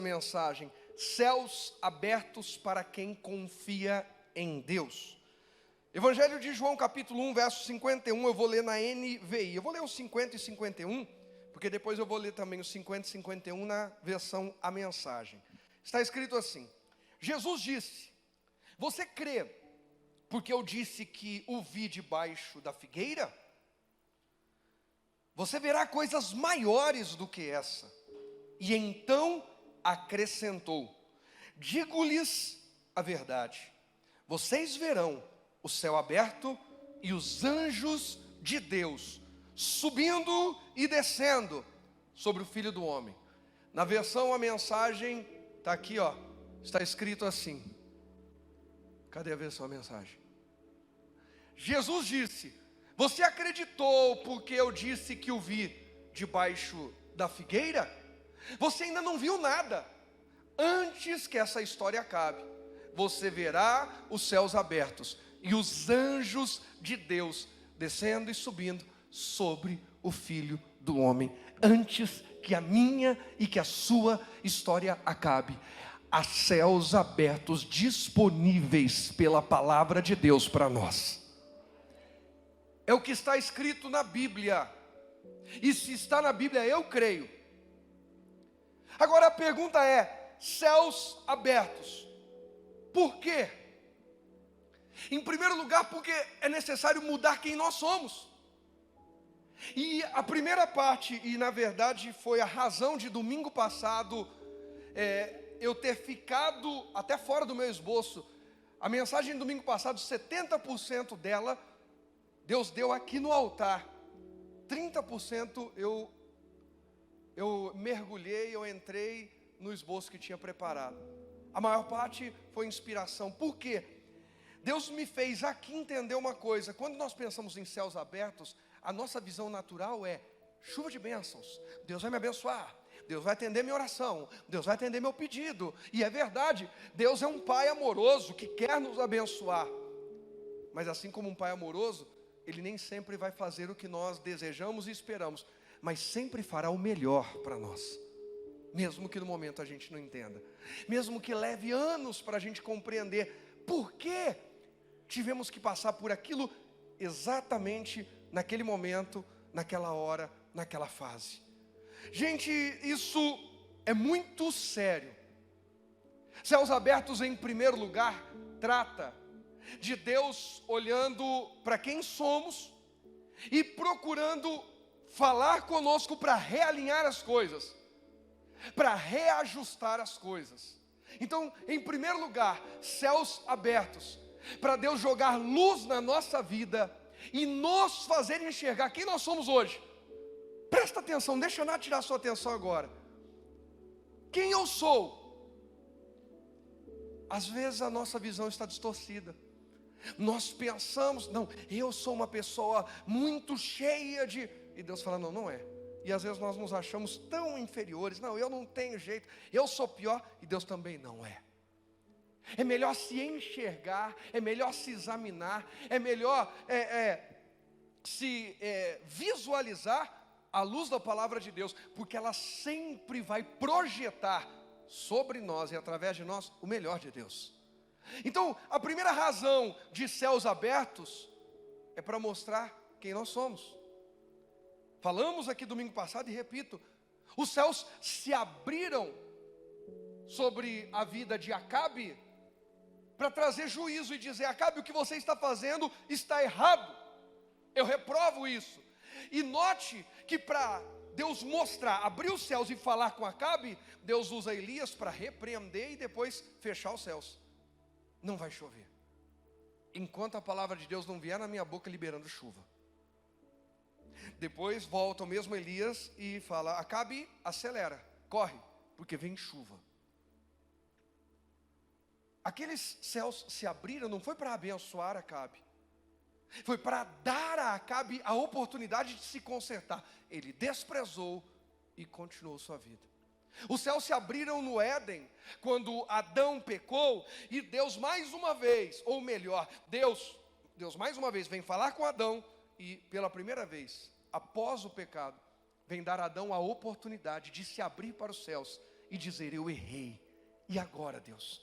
mensagem: céus abertos para quem confia em Deus. Evangelho de João, capítulo 1, verso 51, eu vou ler na NVI. Eu vou ler os 50 e 51, porque depois eu vou ler também os 50 e 51 na versão A Mensagem. Está escrito assim: Jesus disse: você crê, porque eu disse que o vi debaixo da figueira? Você verá coisas maiores do que essa. E então acrescentou: digo-lhes a verdade, vocês verão o céu aberto e os anjos de Deus subindo e descendo sobre o Filho do Homem. Na versão A Mensagem, está aqui, ó, está escrito assim. Cadê a versão A Mensagem? Jesus disse: você acreditou porque eu disse que o vi debaixo da figueira? Você ainda não viu nada. Antes que essa história acabe, você verá os céus abertos e os anjos de Deus descendo e subindo sobre o Filho do Homem. Antes que a minha e que a sua história acabe, há céus abertos disponíveis pela palavra de Deus para nós. É o que está escrito na Bíblia. E se está na Bíblia, eu creio. Agora a pergunta é: céus abertos, por quê? Em primeiro lugar, porque é necessário mudar quem nós somos. E a primeira parte, e na verdade foi a razão de domingo passado eu ter ficado até fora do meu esboço. A mensagem de domingo passado, 70% dela Deus deu aqui no altar. 30% eu mergulhei, eu entrei no esboço que tinha preparado. A maior parte foi inspiração. Por quê? Deus me fez aqui entender uma coisa: quando nós pensamos em céus abertos, a nossa visão natural é chuva de bênçãos. Deus vai me abençoar, Deus vai atender minha oração, Deus vai atender meu pedido. E é verdade, Deus é um Pai amoroso que quer nos abençoar. Mas assim como um Pai amoroso, Ele nem sempre vai fazer o que nós desejamos e esperamos, mas sempre fará o melhor para nós. Mesmo que no momento a gente não entenda, mesmo que leve anos para a gente compreender por que tivemos que passar por aquilo exatamente naquele momento, naquela hora, naquela fase. Gente, isso é muito sério. Céus abertos, em primeiro lugar, trata de Deus olhando para quem somos e procurando falar conosco para realinhar as coisas, para reajustar as coisas. Então, em primeiro lugar, céus abertos, para Deus jogar luz na nossa vida e nos fazer enxergar quem nós somos hoje. Presta atenção, deixa eu tirar sua atenção agora. Quem eu sou? Às vezes a nossa visão está distorcida. Nós pensamos: não, eu sou uma pessoa muito cheia de... E Deus fala: não, não é. E às vezes nós nos achamos tão inferiores: não, eu não tenho jeito, eu sou pior. E Deus também não é. É melhor se enxergar, é melhor se examinar, é melhor se visualizar à luz da palavra de Deus, porque ela sempre vai projetar sobre nós e através de nós o melhor de Deus. Então, a primeira razão de céus abertos é para mostrar quem nós somos. Falamos aqui domingo passado e repito: os céus se abriram sobre a vida de Acabe para trazer juízo e dizer: Acabe, o que você está fazendo está errado, eu reprovo isso. E note que para Deus mostrar, abrir os céus e falar com Acabe, Deus usa Elias para repreender e depois fechar os céus. Não vai chover enquanto a palavra de Deus não vier na minha boca liberando chuva. Depois volta o mesmo Elias e fala: Acabe, acelera, corre, porque vem chuva. Aqueles céus se abriram, não foi para abençoar Acabe, foi para dar a Acabe a oportunidade de se consertar. Ele desprezou e continuou sua vida. Os céus se abriram no Éden, quando Adão pecou, e Deus mais uma vez, ou melhor, Deus mais uma vez vem falar com Adão, e pela primeira vez, após o pecado, vem dar a Adão a oportunidade de se abrir para os céus e dizer: eu errei, e agora, Deus?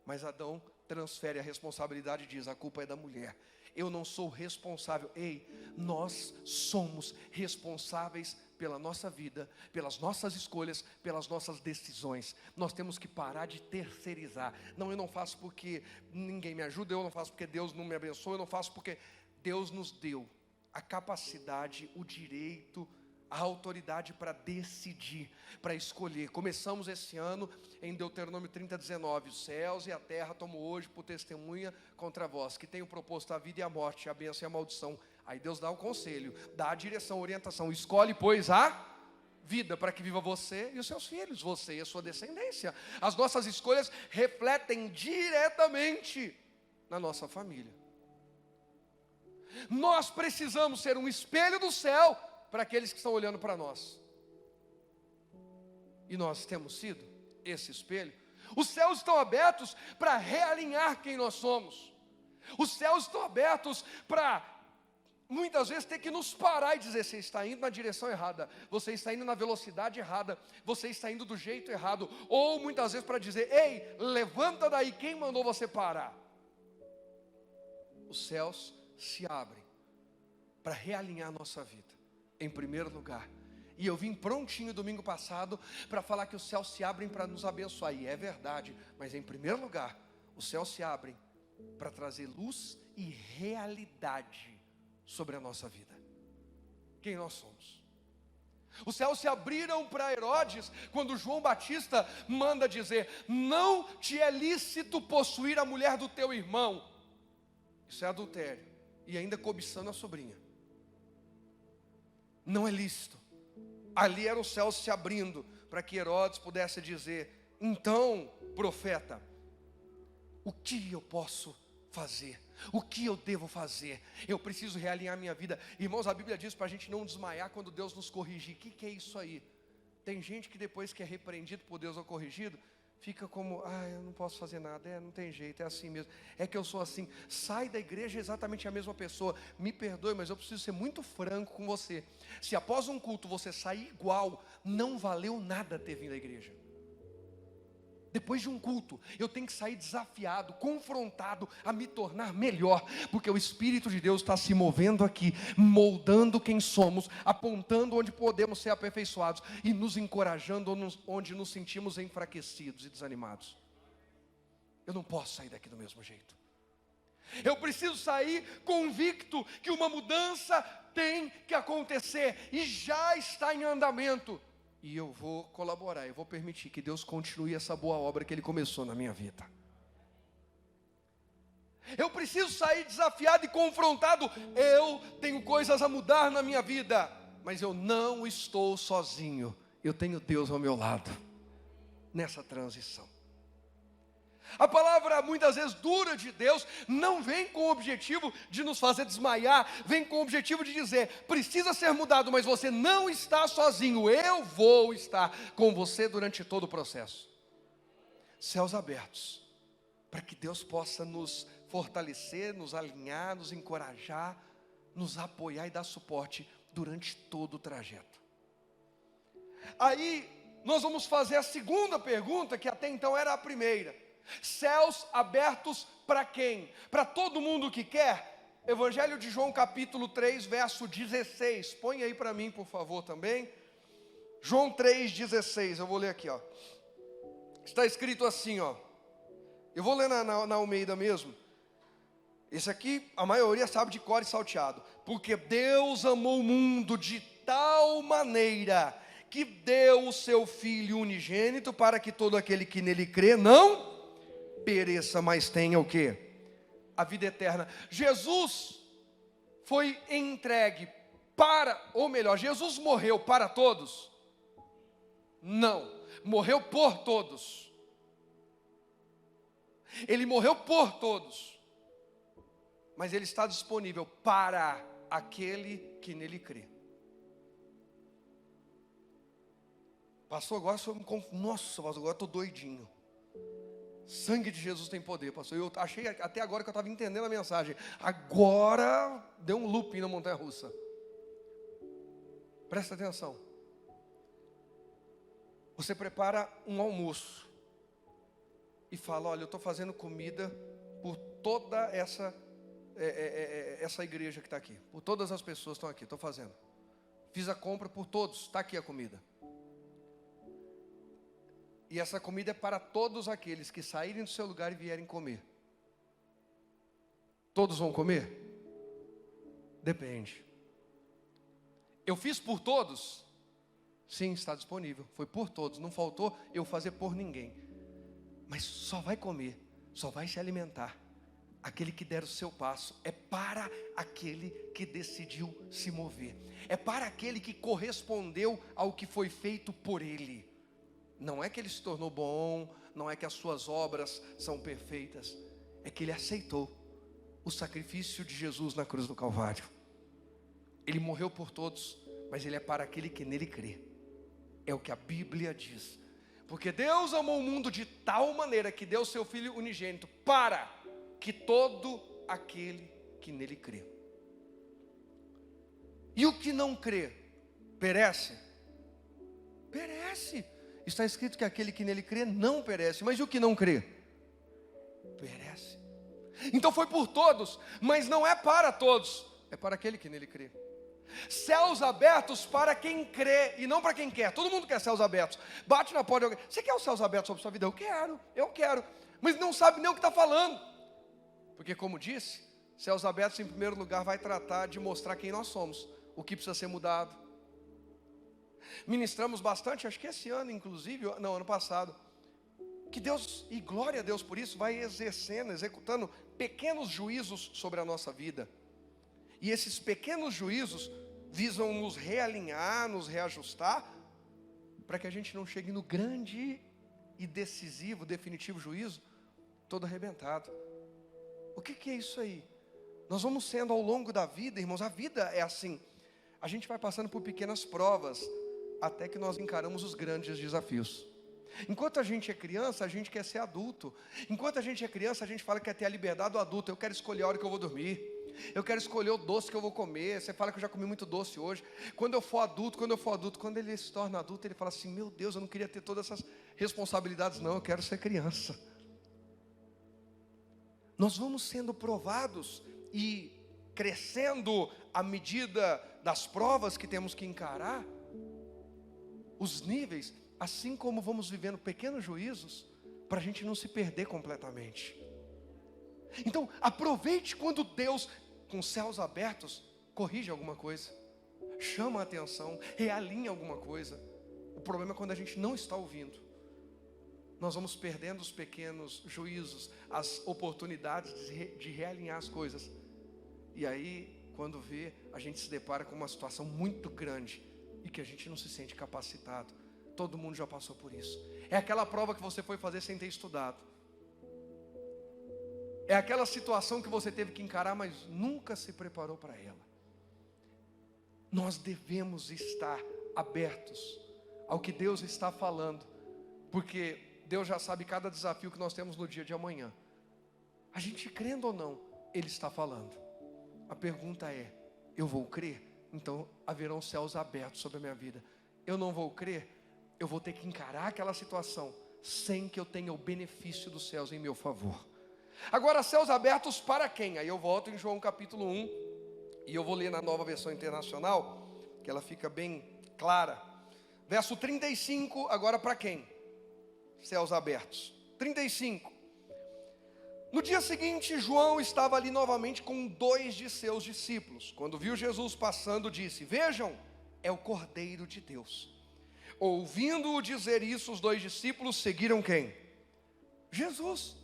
Mas Adão transfere a responsabilidade e diz: a culpa é da mulher, eu não sou responsável. Ei, nós somos responsáveis pela nossa vida, pelas nossas escolhas, pelas nossas decisões. Nós temos que parar de terceirizar. Não, eu não faço porque ninguém me ajuda, eu não faço porque Deus não me abençoa, eu não faço porque Deus nos deu a capacidade, o direito, a autoridade para decidir, para escolher. Começamos esse ano em Deuteronômio 30:19: os céus e a terra tomo hoje por testemunha contra vós, que tenho proposto a vida e a morte, a bênção e a maldição. Aí Deus dá o conselho, dá a direção, a orientação: escolhe, pois, a vida, para que viva você e os seus filhos, você e a sua descendência. As nossas escolhas refletem diretamente na nossa família. Nós precisamos ser um espelho do céu para aqueles que estão olhando para nós. E nós temos sido esse espelho. Os céus estão abertos para realinhar quem nós somos. Os céus estão abertos para muitas vezes ter que nos parar e dizer: você está indo na direção errada, você está indo na velocidade errada, você está indo do jeito errado. Ou muitas vezes para dizer: ei, levanta daí, quem mandou você parar? Os céus se abrem para realinhar a nossa vida, em primeiro lugar. E eu vim prontinho domingo passado para falar que os céus se abrem para nos abençoar, e é verdade, mas em primeiro lugar, os céus se abrem para trazer luz e realidade sobre a nossa vida, quem nós somos. Os céus se abriram para Herodes quando João Batista manda dizer: não te é lícito possuir a mulher do teu irmão. Isso é adultério, e ainda cobiçando a sobrinha. Não é lícito. Ali eram os céus se abrindo para que Herodes pudesse dizer: então, profeta, o que eu posso fazer? O que eu devo fazer? Eu preciso realinhar minha vida. Irmãos, a Bíblia diz para a gente não desmaiar quando Deus nos corrigir. O que é isso aí? Tem gente que depois que é repreendido por Deus ou corrigido, fica como: eu não posso fazer nada, não tem jeito, é assim mesmo, é que eu sou assim. Sai da igreja exatamente a mesma pessoa. Me perdoe, mas eu preciso ser muito franco com você. Se após um culto você sair igual, não valeu nada ter vindo à igreja. Depois de um culto, eu tenho que sair desafiado, confrontado a me tornar melhor, porque o Espírito de Deus está se movendo aqui, moldando quem somos, apontando onde podemos ser aperfeiçoados e nos encorajando onde nos sentimos enfraquecidos e desanimados. Eu não posso sair daqui do mesmo jeito. Eu preciso sair convicto que uma mudança tem que acontecer e já está em andamento. E eu vou colaborar, eu vou permitir que Deus continue essa boa obra que Ele começou na minha vida. Eu preciso sair desafiado e confrontado. Eu tenho coisas a mudar na minha vida, mas eu não estou sozinho. Eu tenho Deus ao meu lado nessa transição. A palavra muitas vezes dura de Deus não vem com o objetivo de nos fazer desmaiar, vem com o objetivo de dizer: precisa ser mudado, mas você não está sozinho, eu vou estar com você durante todo o processo. Céus abertos, para que Deus possa nos fortalecer, nos alinhar, nos encorajar, nos apoiar e dar suporte durante todo o trajeto. Aí nós vamos fazer a segunda pergunta, que até então era a primeira. Céus abertos para quem? Para todo mundo que quer? Evangelho de João capítulo 3, verso 16. Põe aí para mim, por favor, também. João 3,16, eu vou ler aqui, ó. Está escrito assim, ó. Eu vou ler na Almeida mesmo. Esse aqui, a maioria sabe de cor e salteado. Porque Deus amou o mundo de tal maneira que deu o seu Filho unigênito, para que todo aquele que nele crê não pereça, mas tenha o quê? A vida eterna. Jesus foi entregue para, ou melhor, Jesus morreu para todos? Não, morreu por todos. Ele morreu por todos, mas Ele está disponível para aquele que nele crê. Pastor, agora nossa, pastor, agora estou doidinho. Sangue de Jesus tem poder, pastor. Eu achei até agora que eu estava entendendo a mensagem. Agora deu um looping na montanha-russa. Presta atenção. Você prepara um almoço e fala: olha, eu estou fazendo comida por toda essa igreja que está aqui, por todas as pessoas que estão aqui, estou fazendo. Fiz a compra por todos, está aqui a comida. E essa comida é para todos aqueles que saírem do seu lugar e vierem comer. Todos vão comer? Depende. Eu fiz por todos? Sim, está disponível. Foi por todos, não faltou eu fazer por ninguém. Mas só vai comer, só vai se alimentar aquele que der o seu passo. É para aquele que decidiu se mover. É para aquele que correspondeu ao que foi feito por ele. Não é que ele se tornou bom, não é que as suas obras são perfeitas. É que ele aceitou o sacrifício de Jesus na cruz do Calvário. Ele morreu por todos, mas ele é para aquele que nele crê. É o que a Bíblia diz. Porque Deus amou o mundo de tal maneira que deu o seu Filho unigênito para que todo aquele que nele crê. E o que não crê, perece? Perece. Está escrito que aquele que nele crê não perece. Mas e o que não crê? Perece. Então foi por todos, mas não é para todos. É para aquele que nele crê. Céus abertos para quem crê e não para quem quer. Todo mundo quer céus abertos. Bate na porta de alguém: você quer os céus abertos sobre a sua vida? Eu quero. Mas não sabe nem o que está falando. Porque como disse, céus abertos em primeiro lugar vai tratar de mostrar quem nós somos, o que precisa ser mudado. Ministramos bastante, acho que esse ano inclusive, não, ano passado, que Deus, e glória a Deus por isso, vai executando pequenos juízos sobre a nossa vida. E esses pequenos juízos visam nos realinhar, nos reajustar, para que a gente não chegue no grande e decisivo, definitivo juízo, todo arrebentado. O que é isso aí? Nós vamos sendo ao longo da vida, irmãos, a vida é assim. A gente vai passando por pequenas provas, até que nós encaramos os grandes desafios. Enquanto a gente é criança, a gente quer ser adulto. Enquanto a gente é criança, a gente fala que quer ter a liberdade do adulto. Eu quero escolher a hora que eu vou dormir. Eu quero escolher o doce que eu vou comer. Você fala que eu já comi muito doce hoje. Quando eu for adulto, quando ele se torna adulto, ele fala assim: meu Deus, eu não queria ter todas essas responsabilidades, não, eu quero ser criança. Nós vamos sendo provados e crescendo à medida das provas que temos que encarar, os níveis, assim como vamos vivendo pequenos juízos, para a gente não se perder completamente. Então, aproveite quando Deus, com céus abertos, corrige alguma coisa, chama a atenção, realinha alguma coisa. O problema é quando a gente não está ouvindo. Nós vamos perdendo os pequenos juízos, as oportunidades de realinhar as coisas. E aí, quando vê, a gente se depara com uma situação muito grande e que a gente não se sente capacitado. Todo mundo já passou por isso. É aquela prova que você foi fazer sem ter estudado. É aquela situação que você teve que encarar, mas nunca se preparou para ela. Nós devemos estar abertos ao que Deus está falando, porque Deus já sabe cada desafio que nós temos no dia de amanhã. A gente crendo ou não, Ele está falando. A pergunta é: eu vou crer? Então haverão céus abertos sobre a minha vida. Eu não vou crer? Eu vou ter que encarar aquela situação sem que eu tenha o benefício dos céus em meu favor. Agora, céus abertos para quem? Aí eu volto em João capítulo 1, e eu vou ler na Nova Versão Internacional, que ela fica bem clara. Verso 35, agora para quem? Céus abertos. 35. No dia seguinte, João estava ali novamente com 2 de seus discípulos. Quando viu Jesus passando, disse: vejam, é o Cordeiro de Deus. Ouvindo-o dizer isso, os 2 discípulos seguiram quem? Jesus.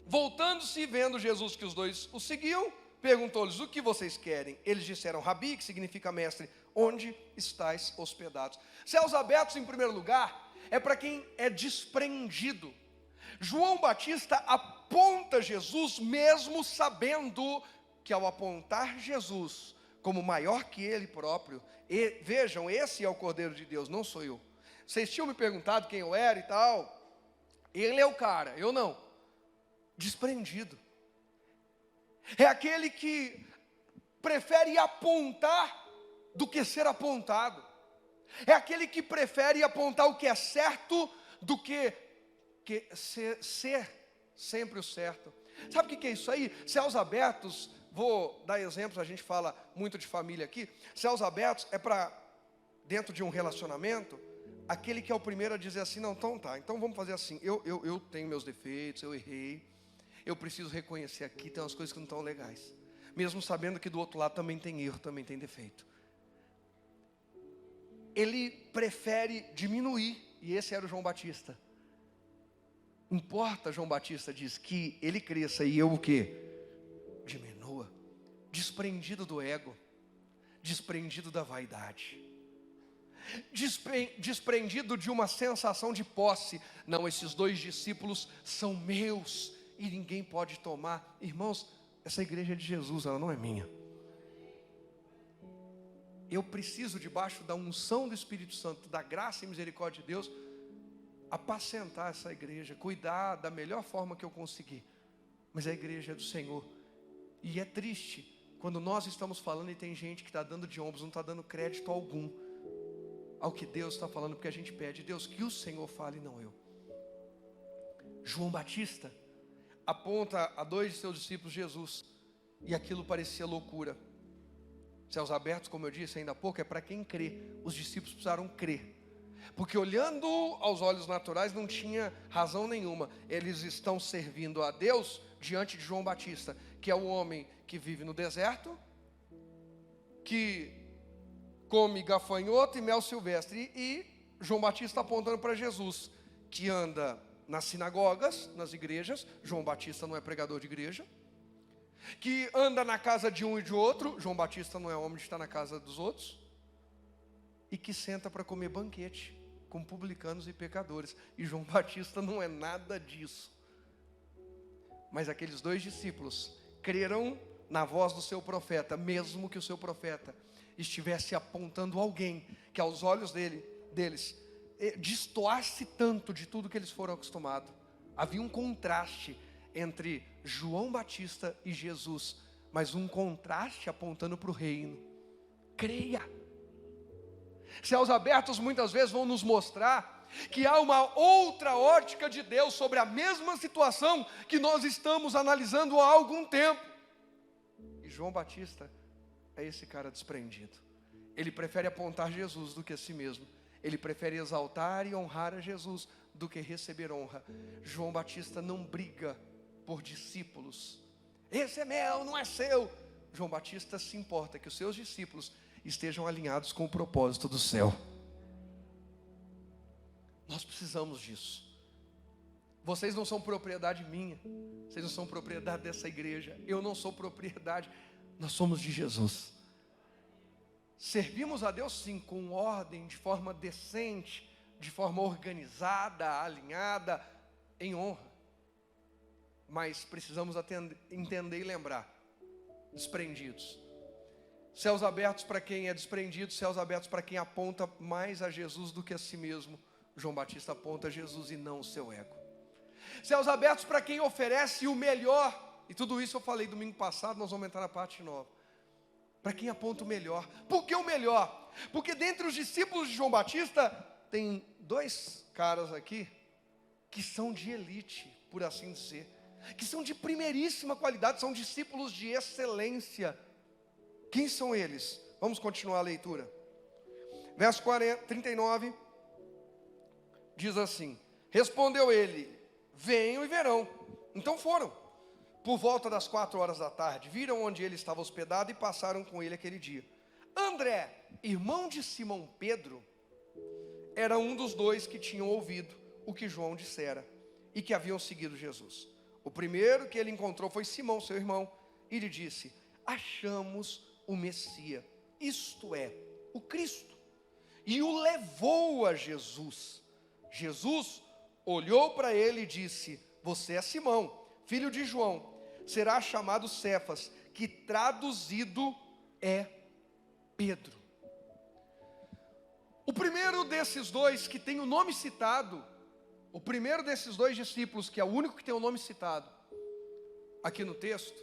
Voltando-se e vendo Jesus que os 2 o seguiam, perguntou-lhes: o que vocês querem? Eles disseram: Rabi, que significa mestre, onde estáis hospedados? Céus abertos, em primeiro lugar, é para quem é desprendido. João Batista aponta Jesus, mesmo sabendo que ao apontar Jesus como maior que ele próprio, vejam, esse é o Cordeiro de Deus, não sou eu. Vocês tinham me perguntado quem eu era e tal. Ele é o cara, eu não. Desprendido. É aquele que prefere apontar do que ser apontado. É aquele que prefere apontar o que é certo do que ser sempre o certo. Sabe o que é isso aí? Céus abertos, vou dar exemplos, a gente fala muito de família aqui. Céus abertos é para, dentro de um relacionamento, aquele que é o primeiro a dizer assim, não, então tá, então vamos fazer assim, eu tenho meus defeitos, eu errei, eu preciso reconhecer aqui, tem umas coisas que não estão legais. Mesmo sabendo que do outro lado também tem erro, também tem defeito. Ele prefere diminuir, e esse era o João Batista. Importa, João Batista diz, que ele cresça e eu o quê? Diminua. Desprendido do ego, desprendido da vaidade, desprendido de uma sensação de posse. Não, esses 2 discípulos são meus e ninguém pode tomar. Irmãos, essa igreja é de Jesus, ela não é minha. Eu preciso, debaixo da unção do Espírito Santo, da graça e misericórdia de Deus, apacentar essa igreja, cuidar da melhor forma que eu conseguir. Mas a igreja é do Senhor. E é triste quando nós estamos falando e tem gente que está dando de ombros, não está dando crédito algum ao que Deus está falando, porque a gente pede, Deus, que o Senhor fale, não eu. João Batista aponta a 2 de seus discípulos Jesus, e aquilo parecia loucura. Céus abertos, como eu disse ainda há pouco, é para quem crê. Os discípulos precisaram crer, porque olhando aos olhos naturais não tinha razão nenhuma. Eles estão servindo a Deus diante de João Batista, que é o homem que vive no deserto, que come gafanhoto e mel silvestre, e João Batista apontando para Jesus, que anda nas sinagogas, nas igrejas. João Batista não é pregador de igreja. Que anda na casa de um e de outro. João Batista não é homem de estar na casa dos outros. E que senta para comer banquete com publicanos e pecadores. E João Batista não é nada disso. Mas aqueles 2 discípulos creram na voz do seu profeta, mesmo que o seu profeta estivesse apontando alguém que aos olhos deles destoasse tanto de tudo que eles foram acostumados. Havia um contraste entre João Batista e Jesus, mas um contraste apontando para o reino. Creia. Céus abertos muitas vezes vão nos mostrar que há uma outra ótica de Deus sobre a mesma situação que nós estamos analisando há algum tempo. E João Batista é esse cara desprendido. Ele prefere apontar Jesus do que a si mesmo. Ele prefere exaltar e honrar a Jesus do que receber honra. João Batista não briga por discípulos. Esse é meu, não é seu. João Batista se importa que os seus discípulos estejam alinhados com o propósito do céu. Nós precisamos disso. Vocês não são propriedade minha. Vocês não são propriedade dessa igreja. Eu não sou propriedade. Nós somos de Jesus. Servimos a Deus sim, com ordem, de forma decente, de forma organizada, alinhada, em honra. Mas precisamos entender e lembrar, desprendidos. Céus abertos para quem é desprendido, céus abertos para quem aponta mais a Jesus do que a si mesmo. João Batista aponta a Jesus e não o seu ego. Céus abertos para quem oferece o melhor. E tudo isso eu falei domingo passado, nós vamos entrar na parte nova. Para quem aponta o melhor. Por que o melhor? Porque dentre os discípulos de João Batista, tem 2 caras aqui que são de elite, por assim dizer, que são de primeiríssima qualidade, são discípulos de excelência. Quem são eles? Vamos continuar a leitura. Verso 39 diz assim: respondeu ele: venham e verão. Então foram. Por volta das 4 horas da tarde, viram onde ele estava hospedado e passaram com ele aquele dia. André, irmão de Simão Pedro, era um dos 2 que tinham ouvido o que João dissera e que haviam seguido Jesus. O primeiro que ele encontrou foi Simão, seu irmão, e lhe disse: achamos o Messias, isto é, o Cristo. E o levou a Jesus. Jesus olhou para ele e disse: você é Simão, filho de João, será chamado Cefas, que traduzido é Pedro. O primeiro desses 2 que tem o nome citado, o primeiro desses 2 discípulos, que é o único que tem o nome citado aqui no texto,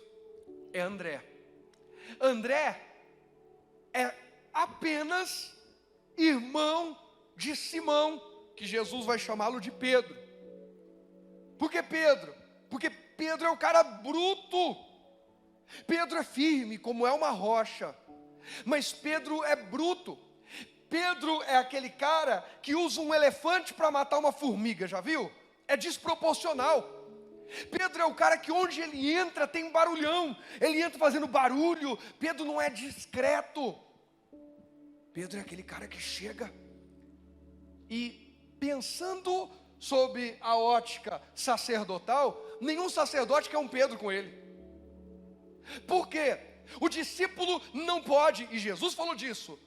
é André. André é apenas irmão de Simão, que Jesus vai chamá-lo de Pedro. Por que Pedro? Porque Pedro é um cara bruto. Pedro é firme, como é uma rocha. Mas Pedro é bruto. Pedro é aquele cara que usa um elefante para matar uma formiga, já viu? É desproporcional. Pedro é o cara que onde ele entra tem um barulhão. Ele entra fazendo barulho. Pedro não é discreto. Pedro é aquele cara que chega e, pensando sob a ótica sacerdotal, nenhum sacerdote quer um Pedro com ele. Por quê? O discípulo não pode, e Jesus falou disso.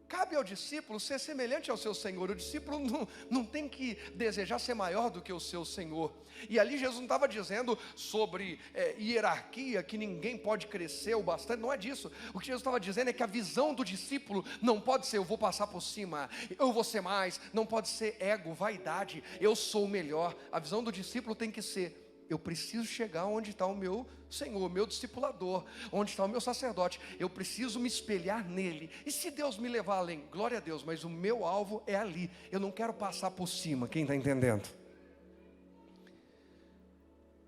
Cabe ao discípulo ser semelhante ao seu Senhor. O discípulo não tem que desejar ser maior do que o seu Senhor. E ali Jesus não estava dizendo sobre hierarquia, que ninguém pode crescer o bastante. Não é disso. O que Jesus estava dizendo é que a visão do discípulo não pode ser: eu vou passar por cima, eu vou ser mais. Não pode ser ego, vaidade, eu sou o melhor. A visão do discípulo tem que ser: eu preciso chegar onde está o meu Senhor, o meu discipulador, onde está o meu sacerdote. Eu preciso me espelhar nele. E se Deus me levar além, glória a Deus, mas o meu alvo é ali. Eu não quero passar por cima. Quem está entendendo?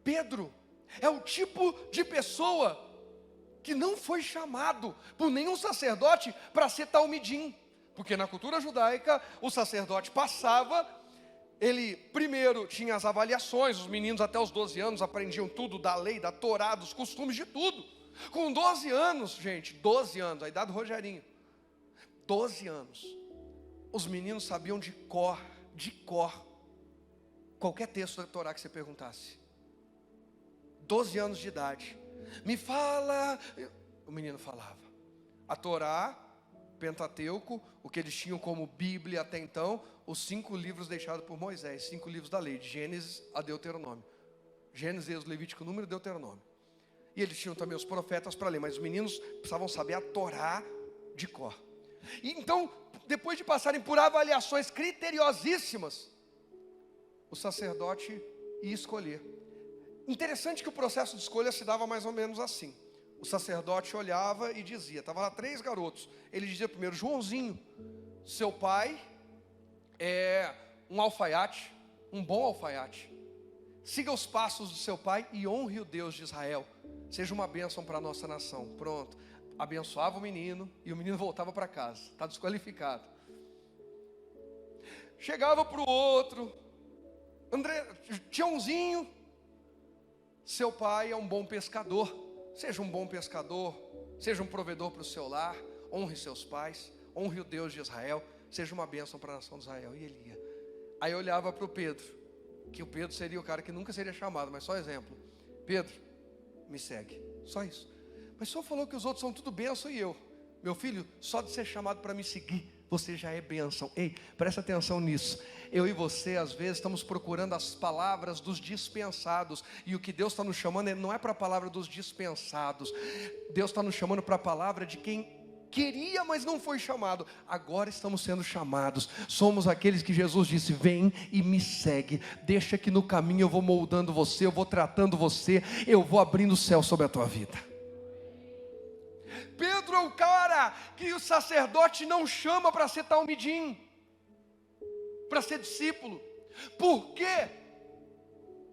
Pedro é o tipo de pessoa que não foi chamado por nenhum sacerdote para ser talmidim. Porque na cultura judaica, o sacerdote passava, ele primeiro tinha as avaliações. Os meninos até os 12 anos aprendiam tudo da lei, da Torá, dos costumes, de tudo. Com 12 anos, gente, 12 anos, a idade do Rogerinho, 12 anos, os meninos sabiam de cor, qualquer texto da Torá que você perguntasse. 12 anos de idade. Me fala, o menino falava. A Torá, Pentateuco, o que eles tinham como Bíblia até então, os 5 livros deixados por Moisés, 5 livros da lei, de Gênesis a Deuteronômio. Gênesis, Êxodo, Levítico, Número e Deuteronômio. E eles tinham também os profetas para ler, mas os meninos precisavam saber a Torá de cor. E então, depois de passarem por avaliações criteriosíssimas, o sacerdote ia escolher. Interessante que o processo de escolha se dava mais ou menos assim. O sacerdote olhava e dizia, estava lá 3 garotos. Ele dizia primeiro: Joãozinho, seu pai é um alfaiate, um bom alfaiate. Siga os passos do seu pai e honre o Deus de Israel. Seja uma bênção para a nossa nação. Pronto. Abençoava o menino e o menino voltava para casa. Está desqualificado. Chegava para o outro: Tiãozinho, seu pai é um bom pescador. Seja um bom pescador, seja um provedor para o seu lar, honre seus pais, honre o Deus de Israel, seja uma bênção para a nação de Israel. E ele ia. Aí eu olhava para o Pedro, que o Pedro seria o cara que nunca seria chamado, mas só exemplo: Pedro, me segue, só isso. Mas só falou que os outros são tudo bênção, e eu: meu filho, só de ser chamado para me seguir, você já é bênção. Ei, presta atenção nisso. Eu e você, às vezes, estamos procurando as palavras dos dispensados. E o que Deus está nos chamando não é para a palavra dos dispensados. Deus está nos chamando para a palavra de quem queria, mas não foi chamado. Agora estamos sendo chamados. Somos aqueles que Jesus disse: vem e me segue. Deixa que no caminho eu vou moldando você, eu vou tratando você, eu vou abrindo o céu sobre a tua vida. Pedro é o cara que o sacerdote não chama para ser talmidim, para ser discípulo. Por quê?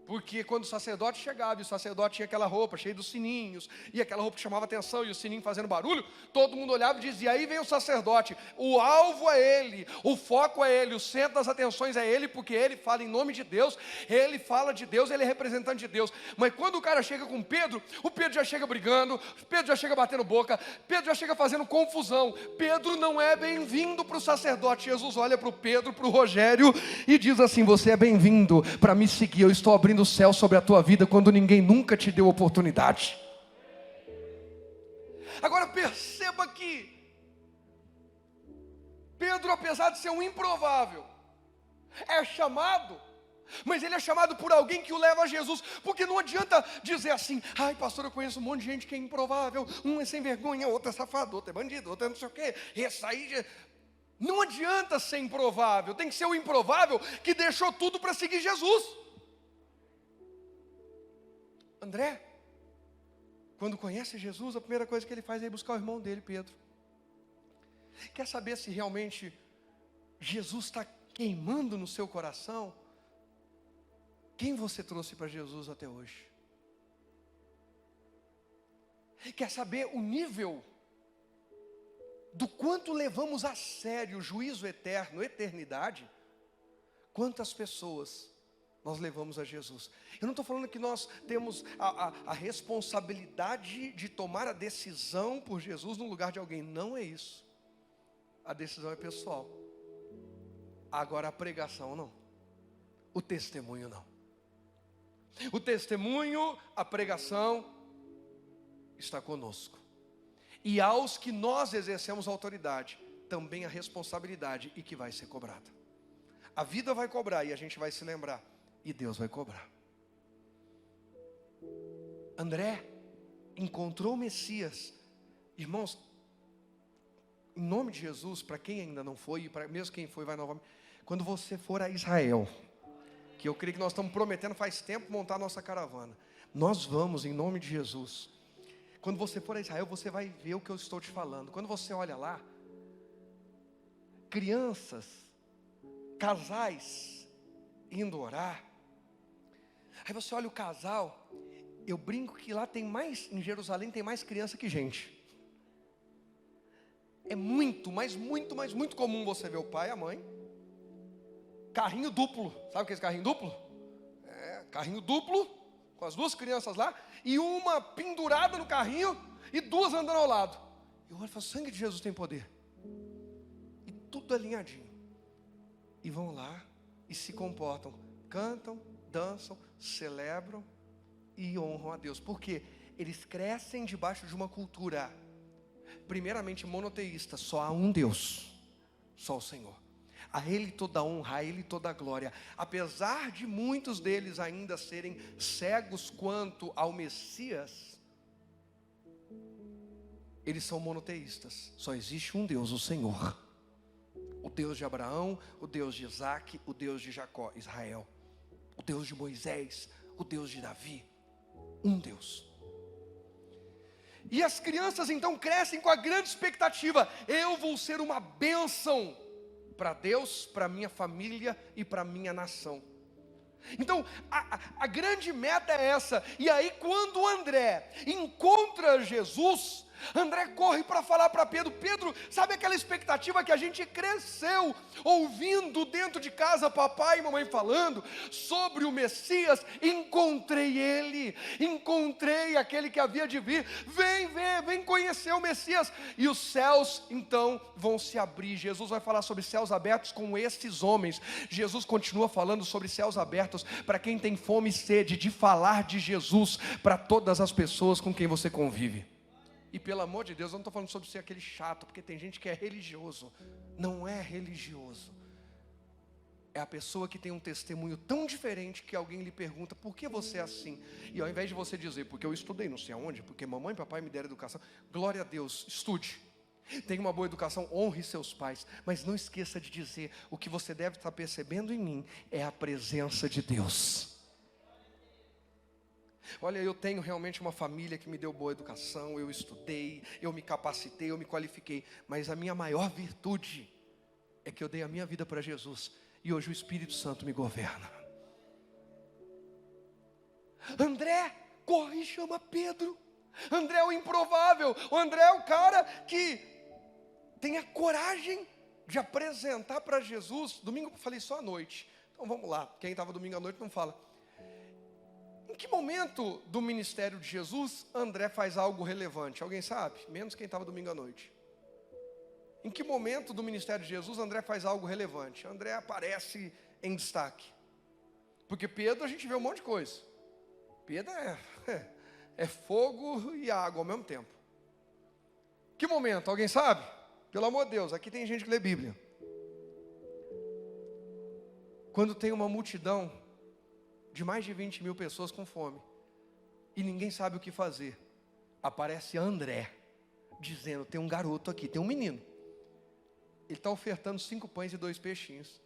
Porque quando o sacerdote chegava, e o sacerdote tinha aquela roupa cheia dos sininhos, e aquela roupa que chamava atenção, e o sininho fazendo barulho, todo mundo olhava e dizia: aí vem o sacerdote. O alvo é ele, o foco é ele, o centro das atenções é ele, porque ele fala em nome de Deus, ele fala de Deus, ele é representante de Deus. Mas quando o cara chega com Pedro, o Pedro já chega brigando, Pedro já chega batendo boca, Pedro já chega fazendo confusão. Pedro não é bem-vindo para o sacerdote. Jesus olha para o Pedro, para o Rogério, e diz assim: você é bem-vindo para me seguir, eu estou abrindo o céu sobre a tua vida quando ninguém nunca te deu oportunidade. Agora perceba que Pedro, apesar de ser um improvável, é chamado, mas ele é chamado por alguém que o leva a Jesus. Porque não adianta dizer assim: ai pastor, eu conheço um monte de gente que é improvável, um é sem vergonha, outro é safado, outro é bandido, outro é não sei o quê, esse aí... Não adianta ser improvável, tem que ser o improvável que deixou tudo para seguir Jesus. André, quando conhece Jesus, a primeira coisa que ele faz é ir buscar o irmão dele, Pedro. Quer saber se realmente Jesus está queimando no seu coração? Quem você trouxe para Jesus até hoje? Quer saber o nível do quanto levamos a sério o juízo eterno, eternidade? Quantas pessoas nós levamos a Jesus? Eu não estou falando que nós temos a responsabilidade de tomar a decisão por Jesus no lugar de alguém. Não é isso. A decisão é pessoal. Agora a pregação não. O testemunho não. O testemunho, a pregação está conosco. E aos que nós exercemos autoridade, também a responsabilidade e que vai ser cobrada. A vida vai cobrar e a gente vai se lembrar. E Deus vai cobrar. André encontrou o Messias. Irmãos, em nome de Jesus, para quem ainda não foi, e para mesmo quem foi, vai novamente. Quando você for a Israel, que eu creio que nós estamos prometendo faz tempo montar a nossa caravana. Nós vamos em nome de Jesus. Quando você for a Israel, você vai ver o que eu estou te falando. Quando você olha lá, crianças, casais indo orar. Aí você olha o casal, eu brinco que lá tem mais, em Jerusalém tem mais criança que gente. É muito, mas muito comum você ver o pai e a mãe. Carrinho duplo, sabe o que é esse carrinho duplo? É, carrinho duplo, com as duas crianças lá, e uma pendurada no carrinho, e duas andando ao lado. Eu olho e falo, sangue de Jesus tem poder. E tudo alinhadinho. E vão lá, e se comportam, cantam, dançam, celebram, e honram a Deus. Por quê? Eles crescem debaixo de uma cultura, primeiramente monoteísta, só há um Deus, só o Senhor. A Ele toda a honra, a Ele toda a glória. Apesar de muitos deles ainda serem cegos quanto ao Messias, eles são monoteístas. Só existe um Deus, o Senhor. O Deus de Abraão, o Deus de Isaac, o Deus de Jacó, Israel. O Deus de Moisés, o Deus de Davi. Um Deus. E as crianças então crescem com a grande expectativa: eu vou ser uma bênção para Deus, para minha família e para minha nação. Então, a grande meta é essa. E aí quando André encontra Jesus, André corre para falar para Pedro. Pedro, sabe aquela expectativa que a gente cresceu ouvindo dentro de casa, papai e mamãe falando sobre o Messias? Encontrei ele, encontrei aquele que havia de vir. Vem conhecer o Messias. E os céus então vão se abrir. Jesus vai falar sobre céus abertos com esses homens. Jesus continua falando sobre céus abertos para quem tem fome e sede de falar de Jesus para todas as pessoas com quem você convive. E pelo amor de Deus, eu não estou falando sobre ser aquele chato, porque tem gente que é religioso. Não é religioso. É a pessoa que tem um testemunho tão diferente que alguém lhe pergunta, por que você é assim? E ao invés de você dizer, porque eu estudei não sei aonde, porque mamãe e papai me deram educação. Glória a Deus, estude. Tenha uma boa educação, honre seus pais. Mas não esqueça de dizer, o que você deve estar percebendo em mim é a presença de Deus. Olha, eu tenho realmente uma família que me deu boa educação, eu estudei, eu me capacitei, eu me qualifiquei, mas a minha maior virtude é que eu dei a minha vida para Jesus, e hoje o Espírito Santo me governa. André corre e chama Pedro. André é o improvável, o André é o cara que tem a coragem de apresentar para Jesus. Domingo eu falei só à noite, então vamos lá, quem estava domingo à noite não fala. Em que momento do ministério de Jesus, André faz algo relevante? Alguém sabe? Menos quem estava domingo à noite. Em que momento do ministério de Jesus, André faz algo relevante? André aparece em destaque. Porque Pedro a gente vê um monte de coisa. Pedro é fogo e água ao mesmo tempo. Que momento? Alguém sabe? Pelo amor de Deus, aqui tem gente que lê Bíblia. Quando tem uma multidão de mais de 20 mil pessoas com fome, e ninguém sabe o que fazer, aparece André, dizendo, tem um garoto aqui, tem um menino, ele está ofertando 5 pães e 2 peixinhos.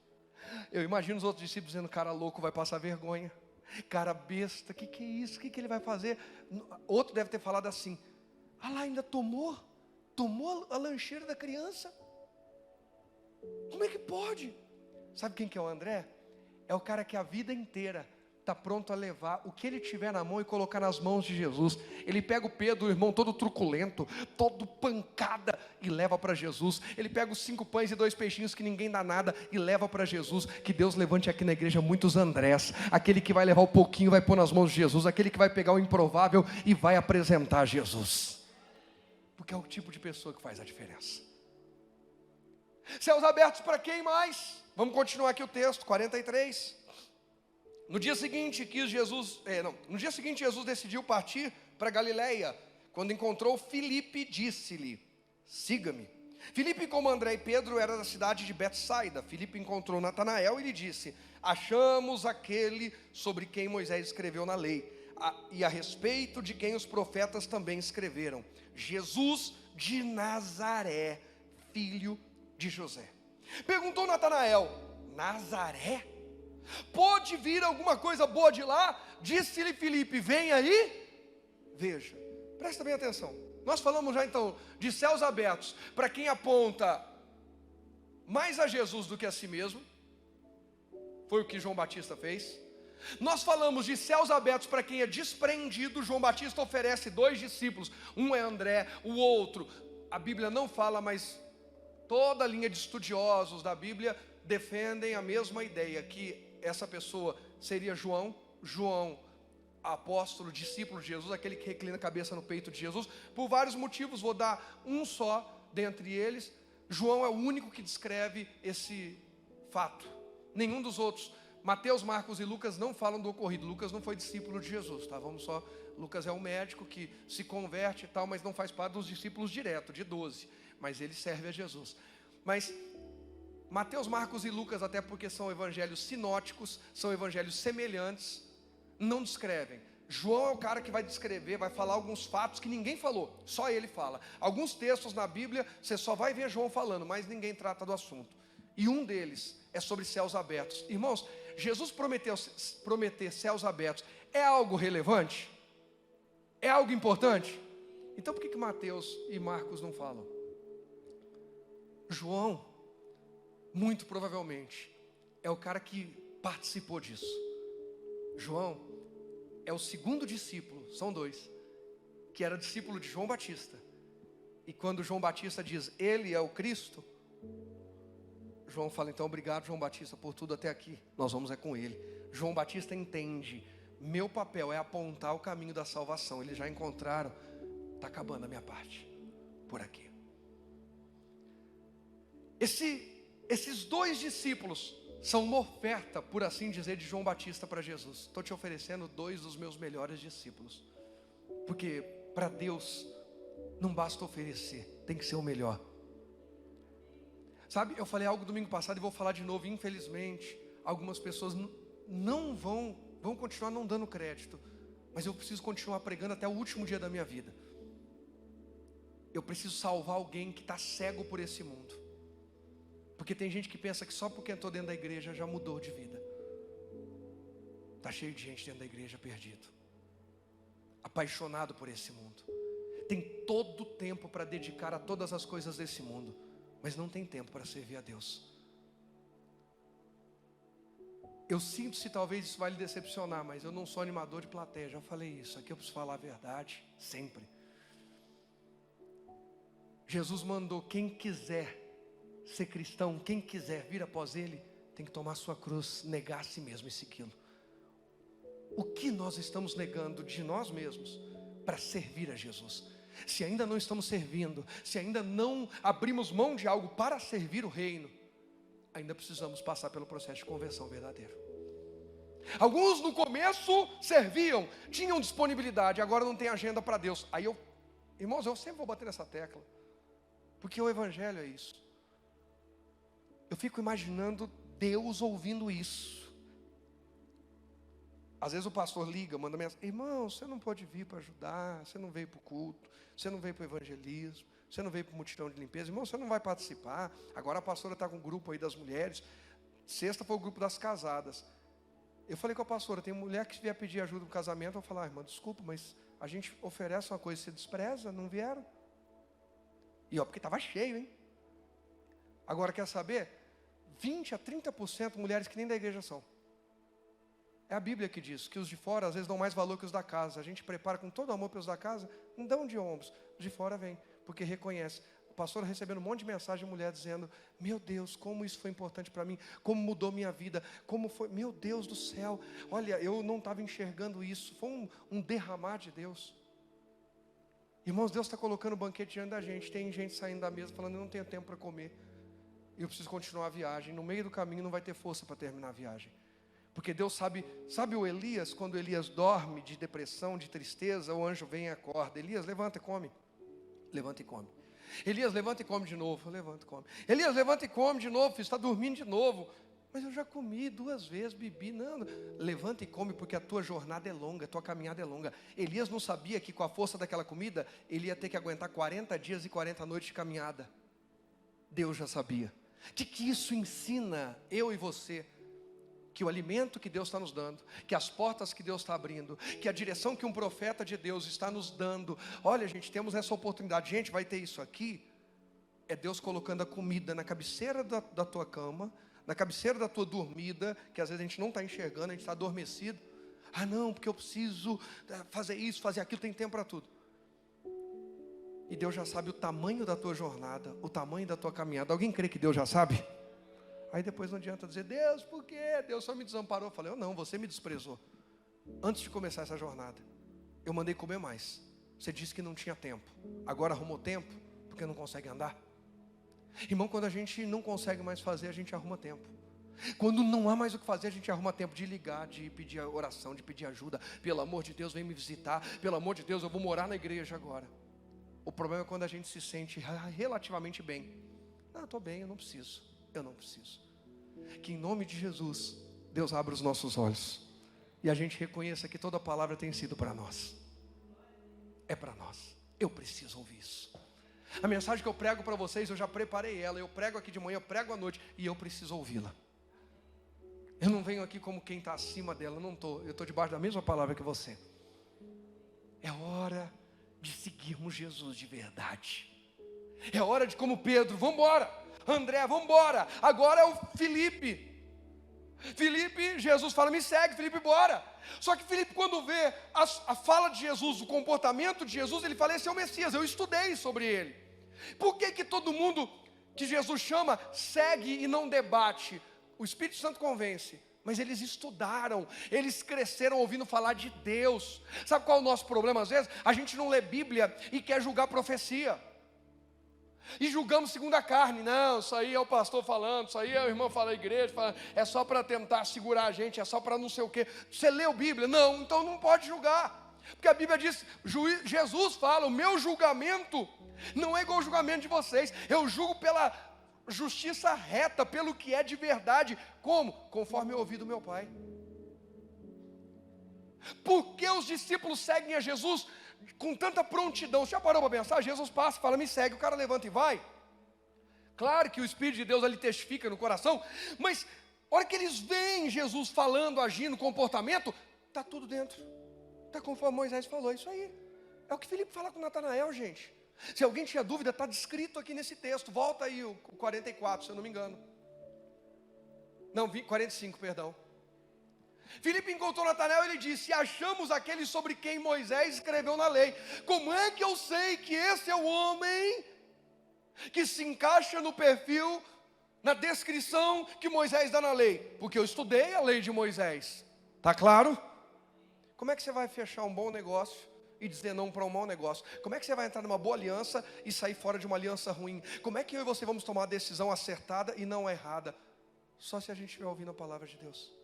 Eu imagino os outros discípulos dizendo, cara louco, vai passar vergonha, cara besta, que é isso, que ele vai fazer? Outro deve ter falado assim, ah lá, ainda tomou a lancheira da criança? Como é que pode? Sabe quem que é o André? É o cara que a vida inteira está pronto a levar o que ele tiver na mão e colocar nas mãos de Jesus. Ele pega o Pedro, o irmão todo truculento, todo pancada, e leva para Jesus. Ele pega os 5 pães e 2 peixinhos que ninguém dá nada e leva para Jesus. Que Deus levante aqui na igreja muitos Andrés, aquele que vai levar o pouquinho, vai pôr nas mãos de Jesus, aquele que vai pegar o improvável e vai apresentar Jesus, porque é o tipo de pessoa que faz a diferença. Céus abertos para quem mais? Vamos continuar aqui o texto, 43. No dia seguinte, Jesus decidiu partir para Galiléia. Quando encontrou Filipe, disse-lhe: siga-me. Filipe, como André e Pedro, era da cidade de Betsaida. Filipe encontrou Natanael e lhe disse: achamos aquele sobre quem Moisés escreveu na lei, e a respeito de quem os profetas também escreveram, Jesus de Nazaré, filho de José. Perguntou Natanael: Nazaré? Pode vir alguma coisa boa de lá? Disse-lhe Filipe: vem aí, veja. Presta bem atenção. Nós falamos já então de céus abertos para quem aponta mais a Jesus do que a si mesmo. Foi o que João Batista fez. Nós falamos de céus abertos para quem é despreendido. João Batista oferece 2 discípulos. Um é André, o outro, a Bíblia não fala, mas toda a linha de estudiosos da Bíblia defendem a mesma ideia, que essa pessoa seria João, apóstolo, discípulo de Jesus, aquele que reclina a cabeça no peito de Jesus, por vários motivos. Vou dar um só dentre eles. João é o único que descreve esse fato, nenhum dos outros. Mateus, Marcos e Lucas não falam do ocorrido. Lucas não foi discípulo de Jesus, tá? Lucas é um médico que se converte e tal, mas não faz parte dos discípulos direto, de 12, mas ele serve a Jesus. Mas Mateus, Marcos e Lucas, até porque são evangelhos sinóticos, são evangelhos semelhantes, não descrevem. João é o cara que vai descrever, vai falar alguns fatos que ninguém falou, só ele fala. Alguns textos na Bíblia, você só vai ver João falando, mas ninguém trata do assunto. E um deles é sobre céus abertos. Irmãos, Jesus prometer céus abertos é algo relevante? É algo importante? Então por que Mateus e Marcos não falam? João, muito provavelmente, é o cara que participou disso. João é o segundo discípulo, são 2, que era discípulo de João Batista. E quando João Batista diz, ele é o Cristo, João fala, então obrigado João Batista por tudo até aqui, nós vamos com ele. João Batista entende, meu papel é apontar o caminho da salvação. Eles já encontraram, está acabando a minha parte, por aqui. Esses 2 discípulos são uma oferta, por assim dizer, de João Batista para Jesus. Estou te oferecendo 2 dos meus melhores discípulos, porque para Deus não basta oferecer, tem que ser o melhor. Sabe, eu falei algo domingo passado e vou falar de novo. Infelizmente, algumas pessoas não vão continuar não dando crédito, mas eu preciso continuar pregando até o último dia da minha vida. Eu preciso salvar alguém que está cego por esse mundo. Porque tem gente que pensa que só porque entrou dentro da igreja já mudou de vida. Está cheio de gente dentro da igreja perdido, apaixonado por esse mundo. Tem todo o tempo para dedicar a todas as coisas desse mundo, mas não tem tempo para servir a Deus. Eu sinto se talvez isso vai lhe decepcionar, mas eu não sou animador de plateia, já falei isso. Aqui eu preciso falar a verdade, sempre. Jesus mandou, quem quiser ser cristão, quem quiser vir após Ele, tem que tomar sua cruz, negar a si mesmo e segui-lo. O que nós estamos negando de nós mesmos para servir a Jesus? Se ainda não estamos servindo, se ainda não abrimos mão de algo para servir o reino, ainda precisamos passar pelo processo de conversão verdadeiro. Alguns no começo serviam, tinham disponibilidade, agora não tem agenda para Deus. Aí irmãos, eu sempre vou bater nessa tecla, porque o evangelho é isso. Eu fico imaginando Deus ouvindo isso. Às vezes o pastor liga, manda mensagem, irmão, você não pode vir para ajudar, você não veio para o culto, você não veio para o evangelismo, você não veio para o mutirão de limpeza, irmão, você não vai participar. Agora a pastora está com um grupo aí das mulheres, sexta foi o grupo das casadas. Eu falei com a pastora, tem mulher que vier pedir ajuda no casamento, eu vou falar, irmã, desculpa, mas a gente oferece uma coisa, você despreza, não vieram? E porque estava cheio, hein? Agora quer saber? 20 a 30% mulheres que nem da igreja são. É a Bíblia que diz que os de fora às vezes dão mais valor que os da casa. A gente prepara com todo amor para os da casa, não dão de ombros. Os de fora vêm, porque reconhece. O pastor recebendo um monte de mensagem de mulher dizendo: meu Deus, como isso foi importante para mim, como mudou minha vida, como foi, meu Deus do céu, olha, eu não estava enxergando isso, foi um derramar de Deus. Irmãos, Deus está colocando o banquete diante da gente. Tem gente saindo da mesa falando: eu não tenho tempo para comer, eu preciso continuar a viagem. No meio do caminho não vai ter força para terminar a viagem. Porque Deus sabe o Elias, quando Elias dorme de depressão, de tristeza, o anjo vem e acorda: Elias, levanta e come. Levanta e come. Elias, levanta e come de novo. Levanta e come. Elias, levanta e come de novo. Filho, está dormindo de novo. Mas eu já comi 2 vezes, bebi. Não, levanta e come, porque a tua jornada é longa, a tua caminhada é longa. Elias não sabia que com a força daquela comida, ele ia ter que aguentar 40 dias e 40 noites de caminhada. Deus já sabia. De que isso ensina eu e você? Que o alimento que Deus está nos dando, que as portas que Deus está abrindo, que a direção que um profeta de Deus está nos dando. Olha, gente, temos essa oportunidade. Gente, vai ter isso aqui. É Deus colocando a comida na cabeceira da tua cama, na cabeceira da tua dormida, que às vezes a gente não está enxergando, a gente está adormecido. Ah não, porque eu preciso fazer isso, fazer aquilo, tem tempo para tudo. E Deus já sabe o tamanho da tua jornada, o tamanho da tua caminhada. Alguém crê que Deus já sabe? Aí depois não adianta dizer: Deus, por quê? Deus só me desamparou. Eu falei: eu não, você me desprezou. Antes de começar essa jornada, eu mandei comer mais. Você disse que não tinha tempo. Agora arrumou tempo, porque não consegue andar. Irmão, quando a gente não consegue mais fazer, a gente arruma tempo. Quando não há mais o que fazer, a gente arruma tempo de ligar, de pedir oração, de pedir ajuda. Pelo amor de Deus, vem me visitar. Pelo amor de Deus, eu vou morar na igreja agora. O problema é quando a gente se sente relativamente bem. Não, eu estou bem, eu não preciso. Que em nome de Jesus, Deus abra os nossos olhos e a gente reconheça que toda a palavra tem sido para nós. É para nós. Eu preciso ouvir isso. A mensagem que eu prego para vocês, eu já preparei ela. Eu prego aqui de manhã, eu prego à noite, e eu preciso ouvi-la. Eu não venho aqui como quem está acima dela. Não estou. Eu estou debaixo da mesma palavra que você. É hora de seguirmos Jesus de verdade. É hora de, como Pedro: vamos embora. André, vamos embora. Agora é o Felipe. Jesus fala: me segue. Felipe, bora. Só que Felipe, quando vê a fala de Jesus, o comportamento de Jesus, ele fala: esse é o Messias, eu estudei sobre ele. Por que todo mundo que Jesus chama segue e não debate? O Espírito Santo convence, mas eles estudaram, eles cresceram ouvindo falar de Deus. Sabe qual é o nosso problema às vezes? A gente não lê Bíblia e quer julgar profecia. E julgamos segundo a carne. Não, isso aí é o pastor falando, isso aí é o irmão falando, a igreja falando, é só para tentar segurar a gente, é só para não sei o quê. Você leu Bíblia? Não, então não pode julgar. Porque a Bíblia diz, Jesus fala: o meu julgamento não é igual ao julgamento de vocês. Eu julgo pela justiça reta, pelo que é de verdade. Como? Conforme eu ouvi do meu Pai. Por que os discípulos seguem a Jesus com tanta prontidão? Você já parou para pensar? Jesus passa e fala: me segue. O cara levanta e vai. Claro que o Espírito de Deus ali testifica no coração, mas a hora que eles veem Jesus falando, agindo, comportamento, está tudo dentro. Está conforme Moisés falou. Isso aí é o que Filipe fala com Natanael, gente. Se alguém tinha dúvida, está descrito aqui nesse texto. Volta aí o 44, se eu não me engano. Não, 45, perdão. Filipe encontrou Natanael e ele disse: achamos aquele sobre quem Moisés escreveu na lei. Como é que eu sei que esse é o homem que se encaixa no perfil, na descrição que Moisés dá na lei? Porque eu estudei a lei de Moisés. Está claro? Como é que você vai fechar um bom negócio e dizer não para um mau negócio? Como é que você vai entrar numa boa aliança e sair fora de uma aliança ruim? Como é que eu e você vamos tomar a decisão acertada e não errada? Só se a gente estiver ouvindo a palavra de Deus.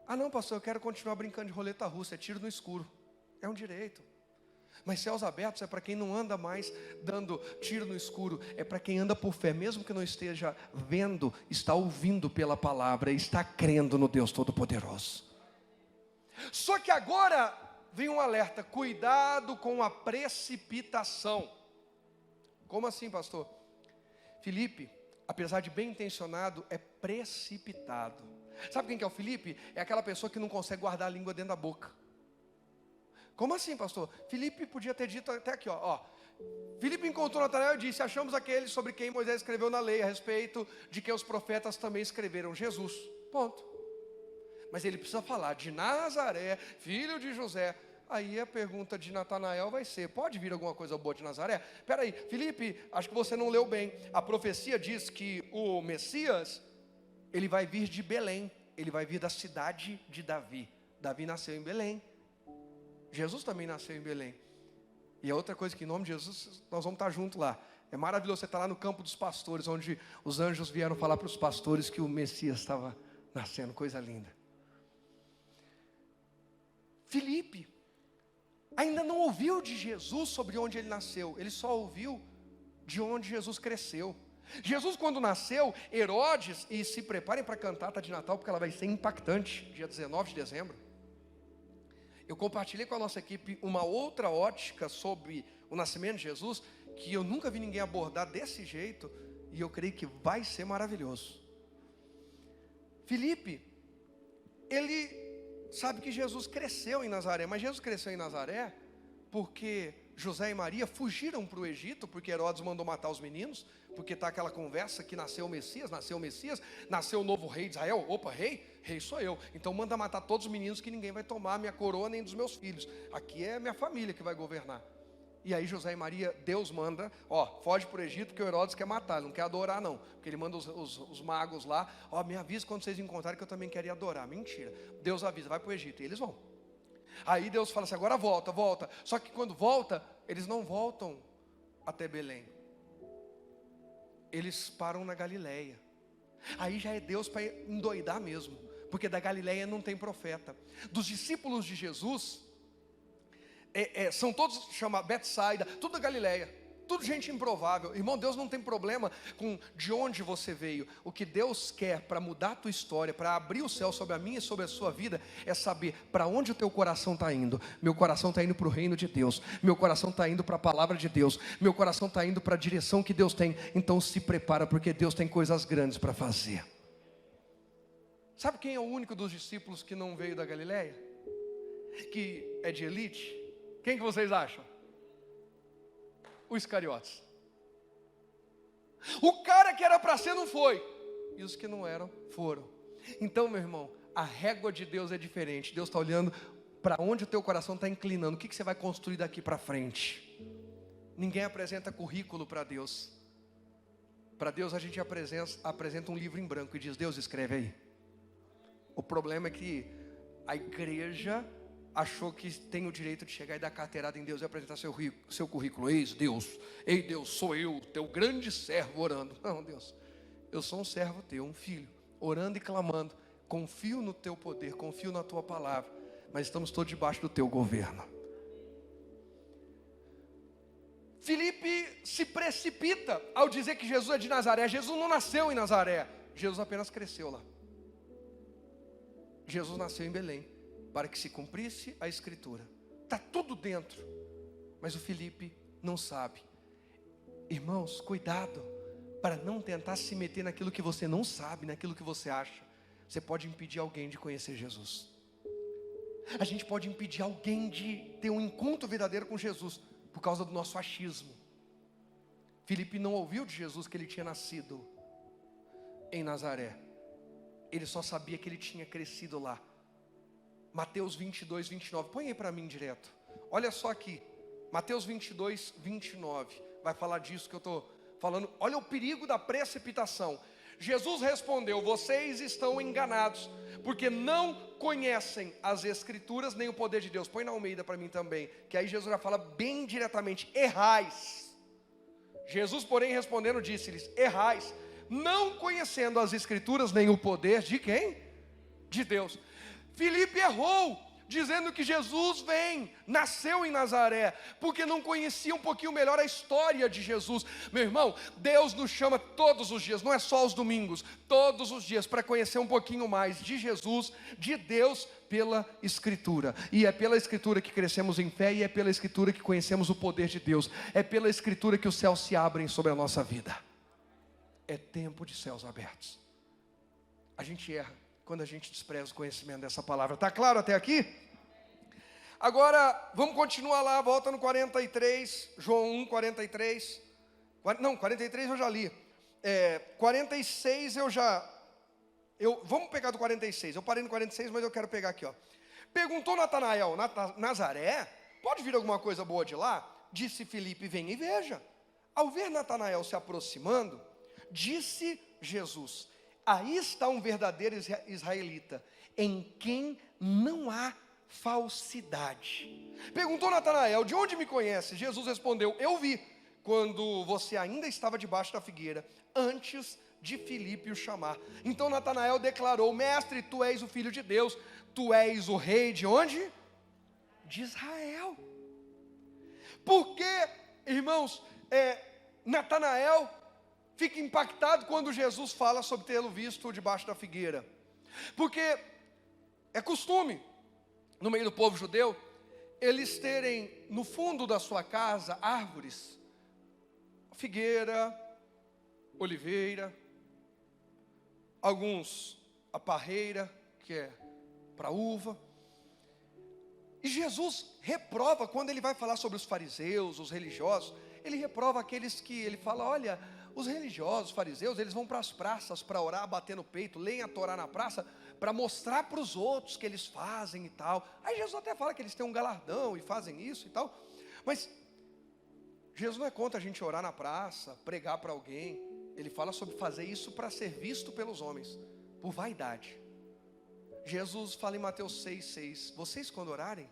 Ah não, pastor, eu quero continuar brincando de roleta russa, é tiro no escuro. É um direito. Mas céus abertos é para quem não anda mais dando tiro no escuro. É para quem anda por fé, mesmo que não esteja vendo, está ouvindo pela palavra, está crendo no Deus Todo-Poderoso. Só que agora vem um alerta: cuidado com a precipitação. Como assim, pastor? Filipe, apesar de bem intencionado, é precipitado. Sabe quem que é o Filipe? É aquela pessoa que não consegue guardar a língua dentro da boca. Como assim, pastor? Filipe podia ter dito até aqui, ó, Filipe encontrou Natanael e disse: achamos aquele sobre quem Moisés escreveu na lei, a respeito de que os profetas também escreveram, Jesus. Ponto. Mas ele precisa falar de Nazaré, filho de José. Aí a pergunta de Natanael vai ser: pode vir alguma coisa boa de Nazaré? Espera aí, Filipe, acho que você não leu bem. A profecia diz que o Messias, ele vai vir de Belém, ele vai vir da cidade de Davi. Davi nasceu em Belém, Jesus também nasceu em Belém. E a outra coisa que em nome de Jesus nós vamos estar juntos lá. É maravilhoso você estar lá no campo dos pastores, onde os anjos vieram falar para os pastores que o Messias estava nascendo, coisa linda. Filipe ainda não ouviu de Jesus sobre onde ele nasceu, ele só ouviu de onde Jesus cresceu. Jesus, quando nasceu, Herodes, e se preparem para a cantata de Natal, porque ela vai ser impactante, dia 19 de dezembro. Eu compartilhei com a nossa equipe uma outra ótica sobre o nascimento de Jesus, que eu nunca vi ninguém abordar desse jeito, e eu creio que vai ser maravilhoso. Filipe, ele sabe que Jesus cresceu em Nazaré, mas Jesus cresceu em Nazaré porque José e Maria fugiram para o Egito, porque Herodes mandou matar os meninos, porque está aquela conversa que nasceu o Messias, nasceu o novo rei de Israel. Opa, rei sou eu, então manda matar todos os meninos, que ninguém vai tomar minha coroa nem dos meus filhos, aqui é minha família que vai governar. E aí José e Maria, Deus manda, foge para o Egito, porque o Herodes quer matar, ele não quer adorar não, porque ele manda os magos lá, me avisa quando vocês encontrarem que eu também queria adorar. Mentira, Deus avisa, vai para o Egito, e eles vão. Aí Deus fala assim: agora volta, só que quando volta, eles não voltam até Belém, eles param na Galileia. Aí já é Deus para endoidar mesmo, porque da Galileia não tem profeta. Dos discípulos de Jesus, são todos chamados Betsaida, tudo da Galileia, tudo gente improvável. Irmão, Deus não tem problema com de onde você veio. O que Deus quer para mudar a tua história, para abrir o céu sobre a minha e sobre a sua vida, é saber para onde o teu coração está indo. Meu coração está indo para o reino de Deus, meu coração está indo para a palavra de Deus, meu coração está indo para a direção que Deus tem. Então se prepara, porque Deus tem coisas grandes para fazer. Sabe quem é o único dos discípulos que não veio da Galileia? Que é de elite? Quem que vocês acham? Os Iscariotes. O cara que era para ser não foi, e os que não eram, foram. Então, meu irmão, a régua de Deus é diferente. Deus está olhando para onde o teu coração está inclinando. O que você vai construir daqui para frente? Ninguém apresenta currículo para Deus. Para Deus a gente apresenta um livro em branco e diz: Deus, escreve aí. O problema é que a igreja achou que tem o direito de chegar e dar carteirada em Deus e apresentar seu currículo. Ei Deus, sou eu, teu grande servo orando. Não, Deus, eu sou um servo teu, um filho, orando e clamando. Confio no teu poder, confio na tua palavra, mas estamos todos debaixo do teu governo. Filipe se precipita ao dizer que Jesus é de Nazaré. Jesus não nasceu em Nazaré, Jesus apenas cresceu lá. Jesus nasceu em Belém, para que se cumprisse a escritura. Está tudo dentro, mas o Filipe não sabe. Irmãos, cuidado para não tentar se meter naquilo que você não sabe, naquilo que você acha. Você pode impedir alguém de conhecer Jesus. A gente pode impedir alguém de ter um encontro verdadeiro com Jesus por causa do nosso achismo. Filipe não ouviu de Jesus que ele tinha nascido em Nazaré. Ele só sabia que ele tinha crescido lá. Mateus 22, 29. Põe aí para mim direto. Olha só aqui. Mateus 22, 29. Vai falar disso que eu estou falando. Olha o perigo da precipitação. Jesus respondeu: vocês estão enganados, porque não conhecem as Escrituras nem o poder de Deus. Põe na Almeida para mim também, que aí Jesus já fala bem diretamente: errais. Jesus, porém, respondendo, disse-lhes: errais, não conhecendo as Escrituras nem o poder de quem? De Deus. Filipe errou, dizendo que Jesus nasceu em Nazaré, porque não conhecia um pouquinho melhor a história de Jesus. Meu irmão, Deus nos chama todos os dias, não é só os domingos, todos os dias, para conhecer um pouquinho mais de Jesus, de Deus, pela Escritura. E é pela Escritura que crescemos em fé, e é pela Escritura que conhecemos o poder de Deus. É pela Escritura que os céus se abrem sobre a nossa vida. É tempo de céus abertos. A gente erra quando a gente despreza o conhecimento dessa palavra. Está claro até aqui? Agora, vamos continuar lá, volta no 43, João 1, 43. Não, 43 eu já li. 46 vamos pegar do 46. Eu parei no 46, mas eu quero pegar aqui, ó. Perguntou Natanael, Nazaré, pode vir alguma coisa boa de lá? Disse Filipe, venha e veja. Ao ver Natanael se aproximando, disse Jesus, aí está um verdadeiro israelita, em quem não há falsidade. Perguntou Natanael, de onde me conhece? Jesus respondeu, eu vi, quando você ainda estava debaixo da figueira, antes de Filipe o chamar. Então Natanael declarou, mestre, tu és o Filho de Deus, tu és o rei de onde? De Israel. Porque, irmãos, Natanael fica impactado quando Jesus fala sobre tê-lo visto debaixo da figueira. Porque é costume, no meio do povo judeu, eles terem no fundo da sua casa árvores, figueira, oliveira, alguns a parreira, que é para uva. E Jesus reprova, quando ele vai falar sobre os fariseus, os religiosos, ele reprova aqueles que, ele fala, olha, os religiosos, os fariseus, eles vão para as praças para orar, bater no peito, leem a Torá na praça, para mostrar para os outros que eles fazem e tal. Aí Jesus até fala que eles têm um galardão e fazem isso e tal. Mas Jesus não é contra a gente orar na praça, pregar para alguém. Ele fala sobre fazer isso para ser visto pelos homens, por vaidade. Jesus fala em Mateus 6,6, vocês quando orarem,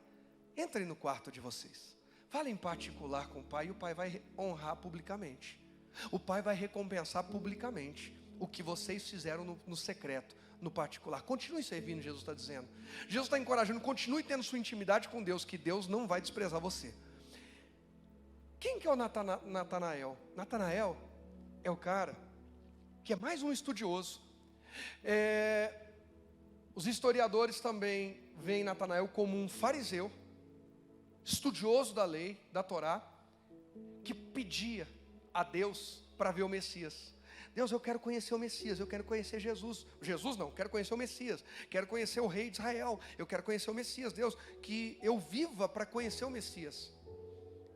entrem no quarto de vocês, falem em particular com o Pai, e o Pai vai honrar publicamente. O Pai vai recompensar publicamente o que vocês fizeram no secreto, no particular. Continue servindo, Jesus está dizendo. Jesus está encorajando, continue tendo sua intimidade com Deus, que Deus não vai desprezar você. Quem que é o Natanael? Natanael é o cara que é mais um estudioso. Os historiadores também veem Natanael como um fariseu, estudioso da lei, da Torá, que pedia a Deus para ver o Messias. Deus, eu quero conhecer o Messias, eu quero conhecer Jesus. Jesus não, quero conhecer o Messias, quero conhecer o rei de Israel, eu quero conhecer o Messias. Deus, que eu viva para conhecer o Messias.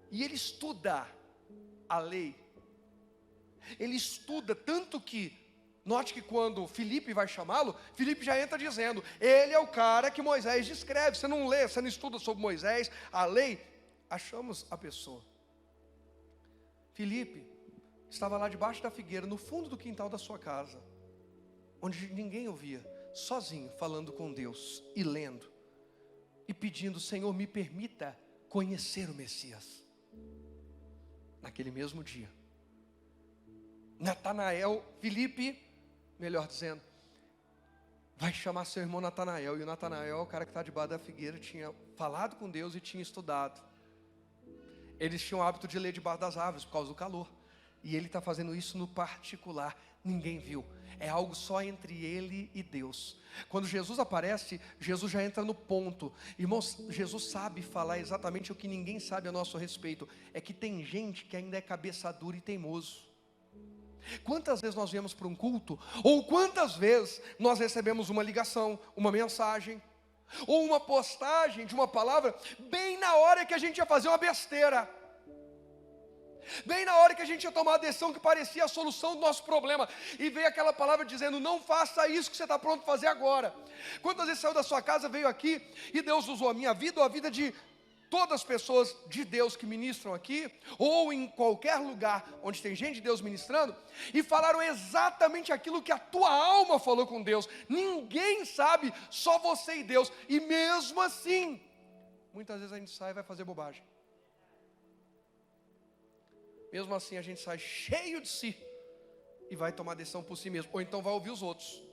E ele estuda a lei. Ele estuda tanto que, note que quando Filipe vai chamá-lo, Filipe já entra dizendo, ele é o cara que Moisés descreve. Você não lê, você não estuda sobre Moisés, a lei. Achamos a pessoa. Filipe estava lá debaixo da figueira, no fundo do quintal da sua casa, onde ninguém ouvia, sozinho, falando com Deus, e lendo, e pedindo, Senhor, me permita conhecer o Messias. Naquele mesmo dia, Natanael, Filipe, melhor dizendo, vai chamar seu irmão Natanael, e o Natanael é o cara que está debaixo da figueira, tinha falado com Deus e tinha estudado. Eles tinham o hábito de ler debaixo das árvores, por causa do calor, e ele está fazendo isso no particular, ninguém viu, é algo só entre ele e Deus. Quando Jesus aparece, Jesus já entra no ponto. Irmãos, Jesus sabe falar exatamente o que ninguém sabe a nosso respeito, é que tem gente que ainda é cabeça dura e teimoso. Quantas vezes nós viemos para um culto, ou quantas vezes nós recebemos uma ligação, uma mensagem, ou uma postagem de uma palavra, bem na hora que a gente ia fazer uma besteira, bem na hora que a gente ia tomar a decisão que parecia a solução do nosso problema, e veio aquela palavra dizendo, não faça isso que você está pronto para fazer agora. Quantas vezes saiu da sua casa, veio aqui, e Deus usou a minha vida, ou a vida de todas as pessoas de Deus que ministram aqui, ou em qualquer lugar onde tem gente de Deus ministrando, e falaram exatamente aquilo que a tua alma falou com Deus. Ninguém sabe, só você e Deus. E mesmo assim, muitas vezes a gente sai e vai fazer bobagem. Mesmo assim a gente sai cheio de si e vai tomar decisão por si mesmo, ou então vai ouvir os outros.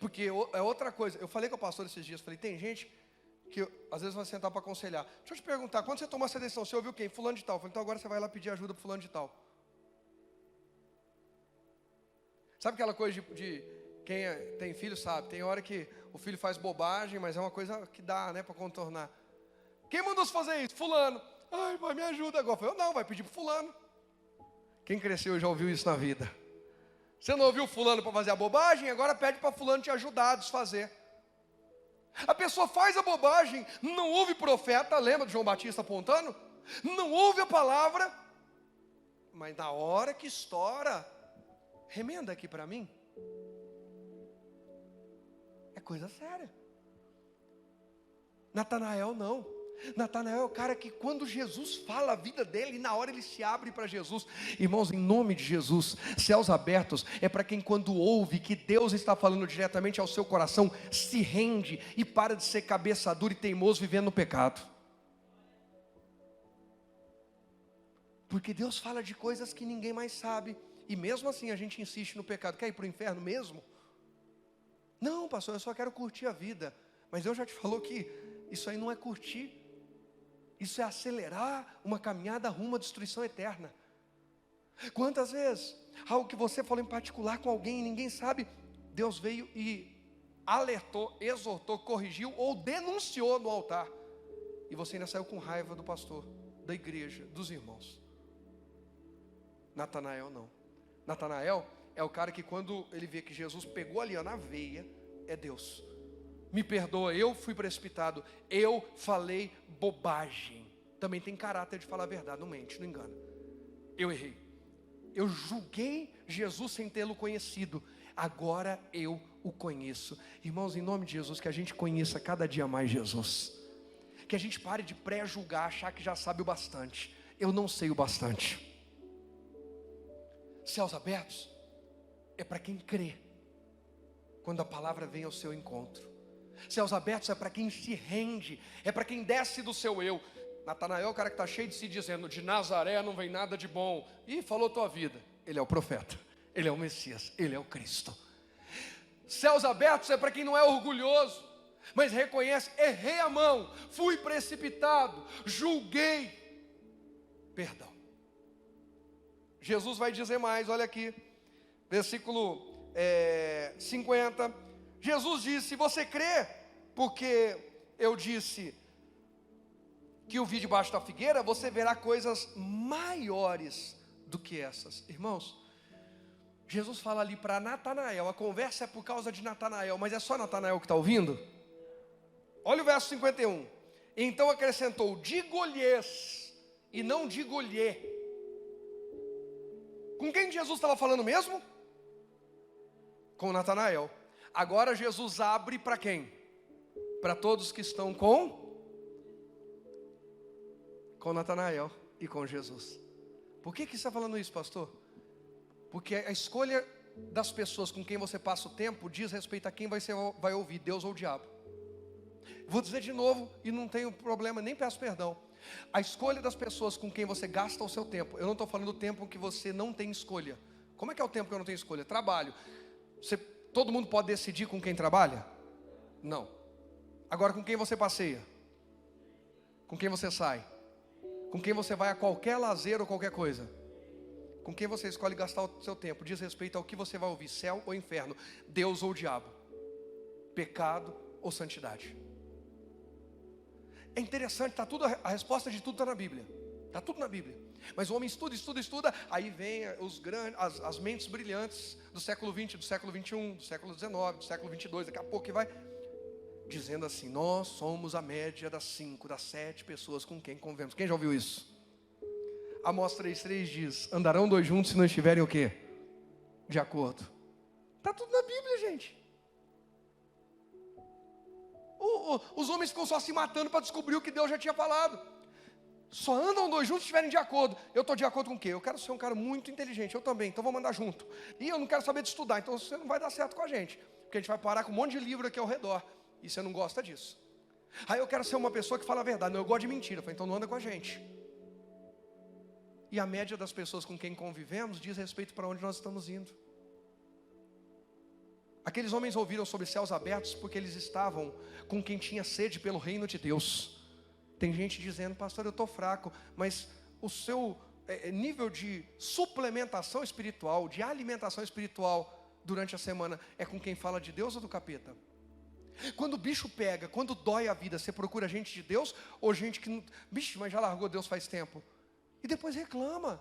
Porque é outra coisa. Eu falei com o pastor esses dias, falei, tem gente que às vezes vai sentar para aconselhar. Deixa eu te perguntar, quando você tomou essa decisão, você ouviu quem? Fulano de tal. Eu falei, então agora você vai lá pedir ajuda para fulano de tal. Sabe aquela coisa de quem tem filho sabe, tem hora que o filho faz bobagem, mas é uma coisa que dá, né, para contornar. Quem mandou você fazer isso? Fulano. Ai, pai, me ajuda agora. Eu falei, não, vai pedir para fulano. Quem cresceu já ouviu isso na vida. Você não ouviu fulano para fazer a bobagem, agora pede para fulano te ajudar a desfazer. A pessoa faz a bobagem, não ouve profeta, lembra de João Batista apontando? Não ouve a palavra, mas na hora que estoura, remenda aqui para mim. É coisa séria. Natanael não. Natanael é o cara que quando Jesus fala a vida dele, na hora ele se abre para Jesus. Irmãos, em nome de Jesus, céus abertos é para quem quando ouve que Deus está falando diretamente ao seu coração, se rende e para de ser cabeça dura e teimoso vivendo no pecado. Porque Deus fala de coisas que ninguém mais sabe, e mesmo assim a gente insiste no pecado. Quer ir para o inferno mesmo? Não, pastor, eu só quero curtir a vida. Mas Deus já te falou que isso aí não é curtir. Isso é acelerar uma caminhada rumo à destruição eterna. Quantas vezes, algo que você falou em particular com alguém e ninguém sabe, Deus veio e alertou, exortou, corrigiu ou denunciou no altar. E você ainda saiu com raiva do pastor, da igreja, dos irmãos. Natanael não. Natanael é o cara que quando ele vê que Jesus pegou ali na veia, é Deus. Me perdoa, eu fui precipitado, eu falei bobagem. Também tem caráter de falar a verdade, não mente, não engana. Eu errei. Eu julguei Jesus sem tê-lo conhecido. Agora eu o conheço. Irmãos, em nome de Jesus, que a gente conheça cada dia mais Jesus. Que a gente pare de pré-julgar, achar que já sabe o bastante. Eu não sei o bastante. Céus abertos é para quem crê quando a palavra vem ao seu encontro. Céus abertos é para quem se rende, é para quem desce do seu eu. Natanael é o cara que está cheio de si dizendo, de Nazaré não vem nada de bom. E falou tua vida. Ele é o profeta, ele é o Messias, ele é o Cristo. Céus abertos é para quem não é orgulhoso, mas reconhece, errei a mão, fui precipitado, julguei, perdão. Jesus vai dizer mais, olha aqui, versículo 50, Jesus disse, você crê, porque eu disse que o vi debaixo da figueira, você verá coisas maiores do que essas. Irmãos, Jesus fala ali para Natanael, a conversa é por causa de Natanael, mas é só Natanael que está ouvindo? Olha o verso 51, então acrescentou, digo-lhes, e não digo-lhe. Com quem Jesus estava falando mesmo? Com Natanael. Agora Jesus abre para quem? Para todos que estão com Natanael e com Jesus. Por que você está falando isso, pastor? Porque a escolha das pessoas com quem você passa o tempo diz respeito a quem vai ouvir, Deus ou o diabo. Vou dizer de novo e não tenho problema, nem peço perdão. A escolha das pessoas com quem você gasta o seu tempo. Eu não estou falando do tempo que você não tem escolha. Como é que é o tempo que eu não tenho escolha? Trabalho. Todo mundo pode decidir com quem trabalha? Não. Agora com quem você passeia? Com quem você sai? Com quem você vai a qualquer lazer ou qualquer coisa? Com quem você escolhe gastar o seu tempo? Diz respeito ao que você vai ouvir, céu ou inferno, Deus ou diabo, pecado ou santidade. É interessante, a resposta de tudo está na Bíblia. Está tudo na Bíblia. Mas o homem estuda, aí vem as mentes brilhantes do século 20, do século 21, do século 19, do século 22, daqui a pouco que vai dizendo assim, nós somos a média das 5, das 7 pessoas com quem convivemos. Quem já ouviu isso? Amós 3:3 diz, andarão dois juntos se não estiverem o quê? De acordo. Está tudo na Bíblia, gente. Os homens ficam só se matando para descobrir o que Deus já tinha falado. Só andam dois juntos se estiverem de acordo. Eu estou de acordo com o quê? Eu quero ser um cara muito inteligente, eu também, então vamos andar junto. E eu não quero saber de estudar, então você não vai dar certo com a gente. Porque a gente vai parar com um monte de livro aqui ao redor. E você não gosta disso. Aí eu quero ser uma pessoa que fala a verdade. Não, eu gosto de mentira. Eu falei, então não anda com a gente. E a média das pessoas com quem convivemos diz respeito para onde nós estamos indo. Aqueles homens ouviram sobre céus abertos porque eles estavam com quem tinha sede pelo reino de Deus. Tem gente dizendo, pastor, eu estou fraco, mas o seu nível de suplementação espiritual, de alimentação espiritual durante a semana é com quem fala de Deus ou do capeta? Quando o bicho pega, quando dói a vida, você procura gente de Deus ou gente que não... Bicho, mas já largou Deus faz tempo. E depois reclama.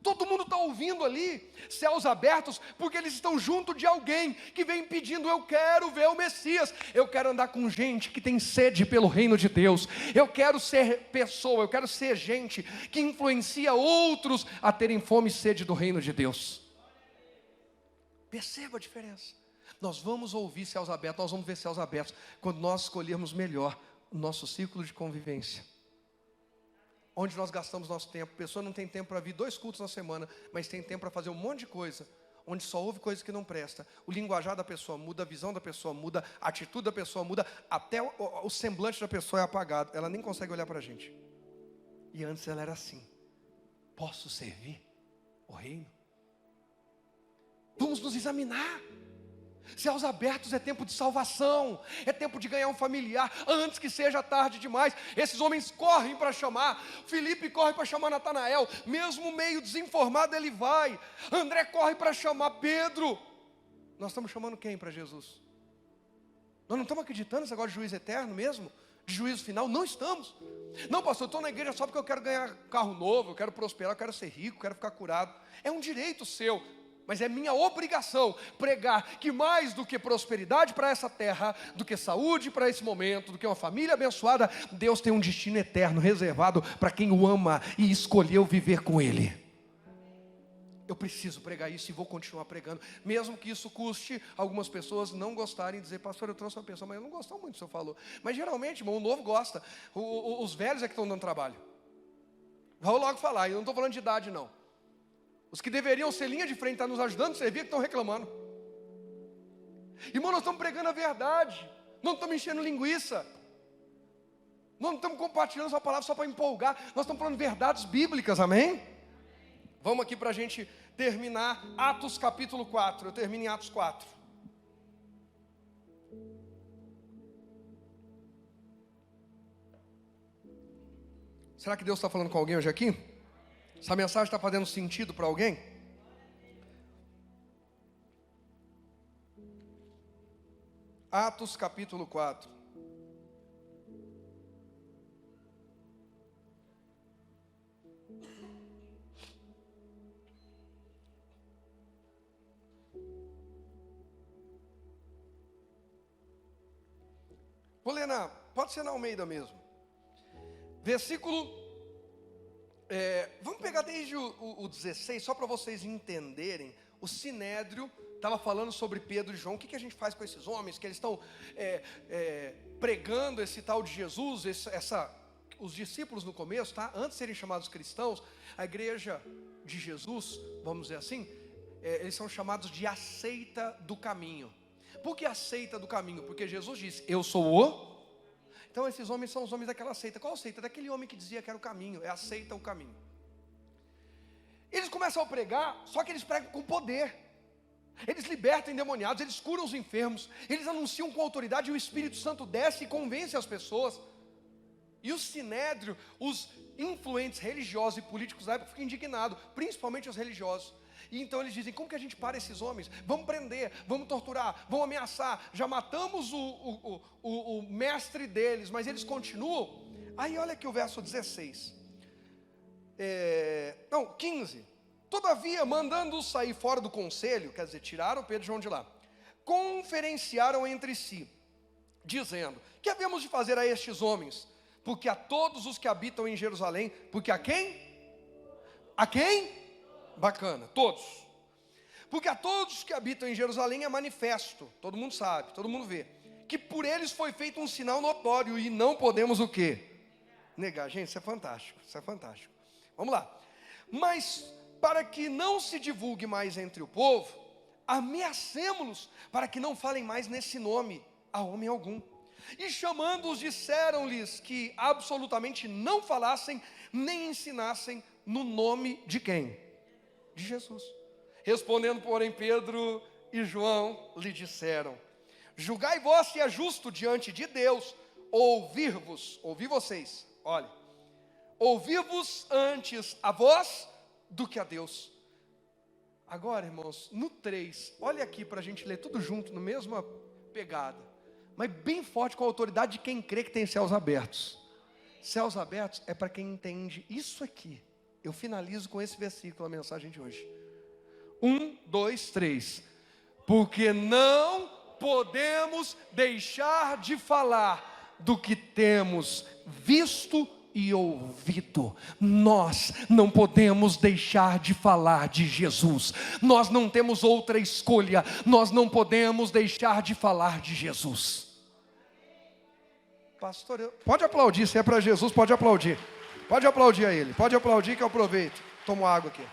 Todo mundo está ouvindo ali, céus abertos, porque eles estão junto de alguém que vem pedindo: eu quero ver o Messias, eu quero andar com gente que tem sede pelo reino de Deus, eu quero ser pessoa, eu quero ser gente que influencia outros a terem fome e sede do reino de Deus. Perceba a diferença. Nós vamos ouvir céus abertos, nós vamos ver céus abertos, quando nós escolhermos melhor o nosso círculo de convivência. Onde nós gastamos nosso tempo. A pessoa não tem tempo para vir 2 cultos na semana, mas tem tempo para fazer um monte de coisa, onde só ouve coisa que não presta. O linguajar da pessoa muda, a visão da pessoa muda, a atitude da pessoa muda, até o semblante da pessoa é apagado. Ela nem consegue olhar para a gente. E antes ela era assim: posso servir o reino? Vamos nos examinar. Céus abertos é tempo de salvação, é tempo de ganhar um familiar, antes que seja tarde demais. Esses homens correm para chamar, Filipe corre para chamar Natanael, mesmo meio desinformado ele vai. André corre para chamar Pedro. Nós estamos chamando quem para Jesus? Nós não estamos acreditando nesse negócio de juízo eterno mesmo? De juízo final? Não estamos. Não, pastor, eu estou na igreja só porque eu quero ganhar carro novo, eu quero prosperar, eu quero ser rico, eu quero ficar curado. É um direito seu. Mas é minha obrigação pregar que mais do que prosperidade para essa terra, do que saúde para esse momento, do que uma família abençoada, Deus tem um destino eterno reservado para quem o ama e escolheu viver com Ele. Eu preciso pregar isso e vou continuar pregando, mesmo que isso custe algumas pessoas não gostarem de dizer: pastor, eu trouxe uma pessoa, mas eu não gostou muito do que o senhor falou. Mas geralmente, irmão, o novo gosta, os velhos é que estão dando trabalho. Vou logo falar, eu não estou falando de idade não. Os que deveriam ser linha de frente, estar nos ajudando a servir, que estão reclamando. Irmão, nós estamos pregando a verdade, não estamos enchendo linguiça, não estamos compartilhando essa palavra só para empolgar, nós estamos falando verdades bíblicas, amém? Vamos aqui para a gente terminar Atos capítulo 4, eu termino em Atos 4. Será que Deus está falando com alguém hoje aqui? Essa mensagem está fazendo sentido para alguém? Atos capítulo 4. Vou ler pode ser na Almeida mesmo. Versículo... vamos pegar desde o 16, só para vocês entenderem. O Sinédrio estava falando sobre Pedro e João. O que a gente faz com esses homens? Que eles estão pregando esse tal de Jesus, os discípulos no começo, tá? Antes de serem chamados cristãos, a igreja de Jesus, vamos dizer assim, eles são chamados de a seita do caminho. Por que a seita do caminho? Porque Jesus disse: eu sou o... Então esses homens são os homens daquela seita. Qual seita? Daquele homem que dizia que era o caminho. É a seita o caminho. Eles começam a pregar, só que eles pregam com poder. Eles libertam endemoniados, eles curam os enfermos, eles anunciam com autoridade e o Espírito Santo desce e convence as pessoas. E o Sinédrio, os influentes religiosos e políticos da época ficam indignados, principalmente os religiosos. E então eles dizem: como que a gente para esses homens? Vamos prender, vamos torturar, vamos ameaçar. Já matamos o mestre deles, mas eles continuam. Aí olha aqui o verso 16. 15. Todavia, mandando-os sair fora do conselho, quer dizer, tiraram Pedro e João de lá, conferenciaram entre si, dizendo: que havemos de fazer a estes homens? Porque a todos os que habitam em Jerusalém, porque a quem? A quem? Bacana, todos. Porque a todos que habitam em Jerusalém é manifesto, todo mundo sabe, todo mundo vê, que por eles foi feito um sinal notório e não podemos o quê? Negar. Gente, isso é fantástico, isso é fantástico. Vamos lá. Mas para que não se divulgue mais entre o povo, ameacemos-los para que não falem mais nesse nome a homem algum. E chamando-os, disseram-lhes que absolutamente não falassem nem ensinassem no nome de quem? De Jesus. Respondendo, porém, Pedro e João lhe disseram: julgai vós se é justo diante de Deus ouvir vocês, olha, ouvir-vos antes a vós do que a Deus. Agora, irmãos, no 3, olha aqui para a gente ler tudo junto, na mesma pegada, mas bem forte, com a autoridade de quem crê que tem céus abertos. Céus abertos é para quem entende isso aqui. Eu finalizo com esse versículo, a mensagem de hoje. 1, 2, 3. Porque não podemos deixar de falar do que temos visto e ouvido. Nós não podemos deixar de falar de Jesus. Nós não temos outra escolha. Nós não podemos deixar de falar de Jesus. Pastor, pode aplaudir, se é para Jesus, pode aplaudir. Pode aplaudir a ele, pode aplaudir que eu aproveito. Tomo água aqui.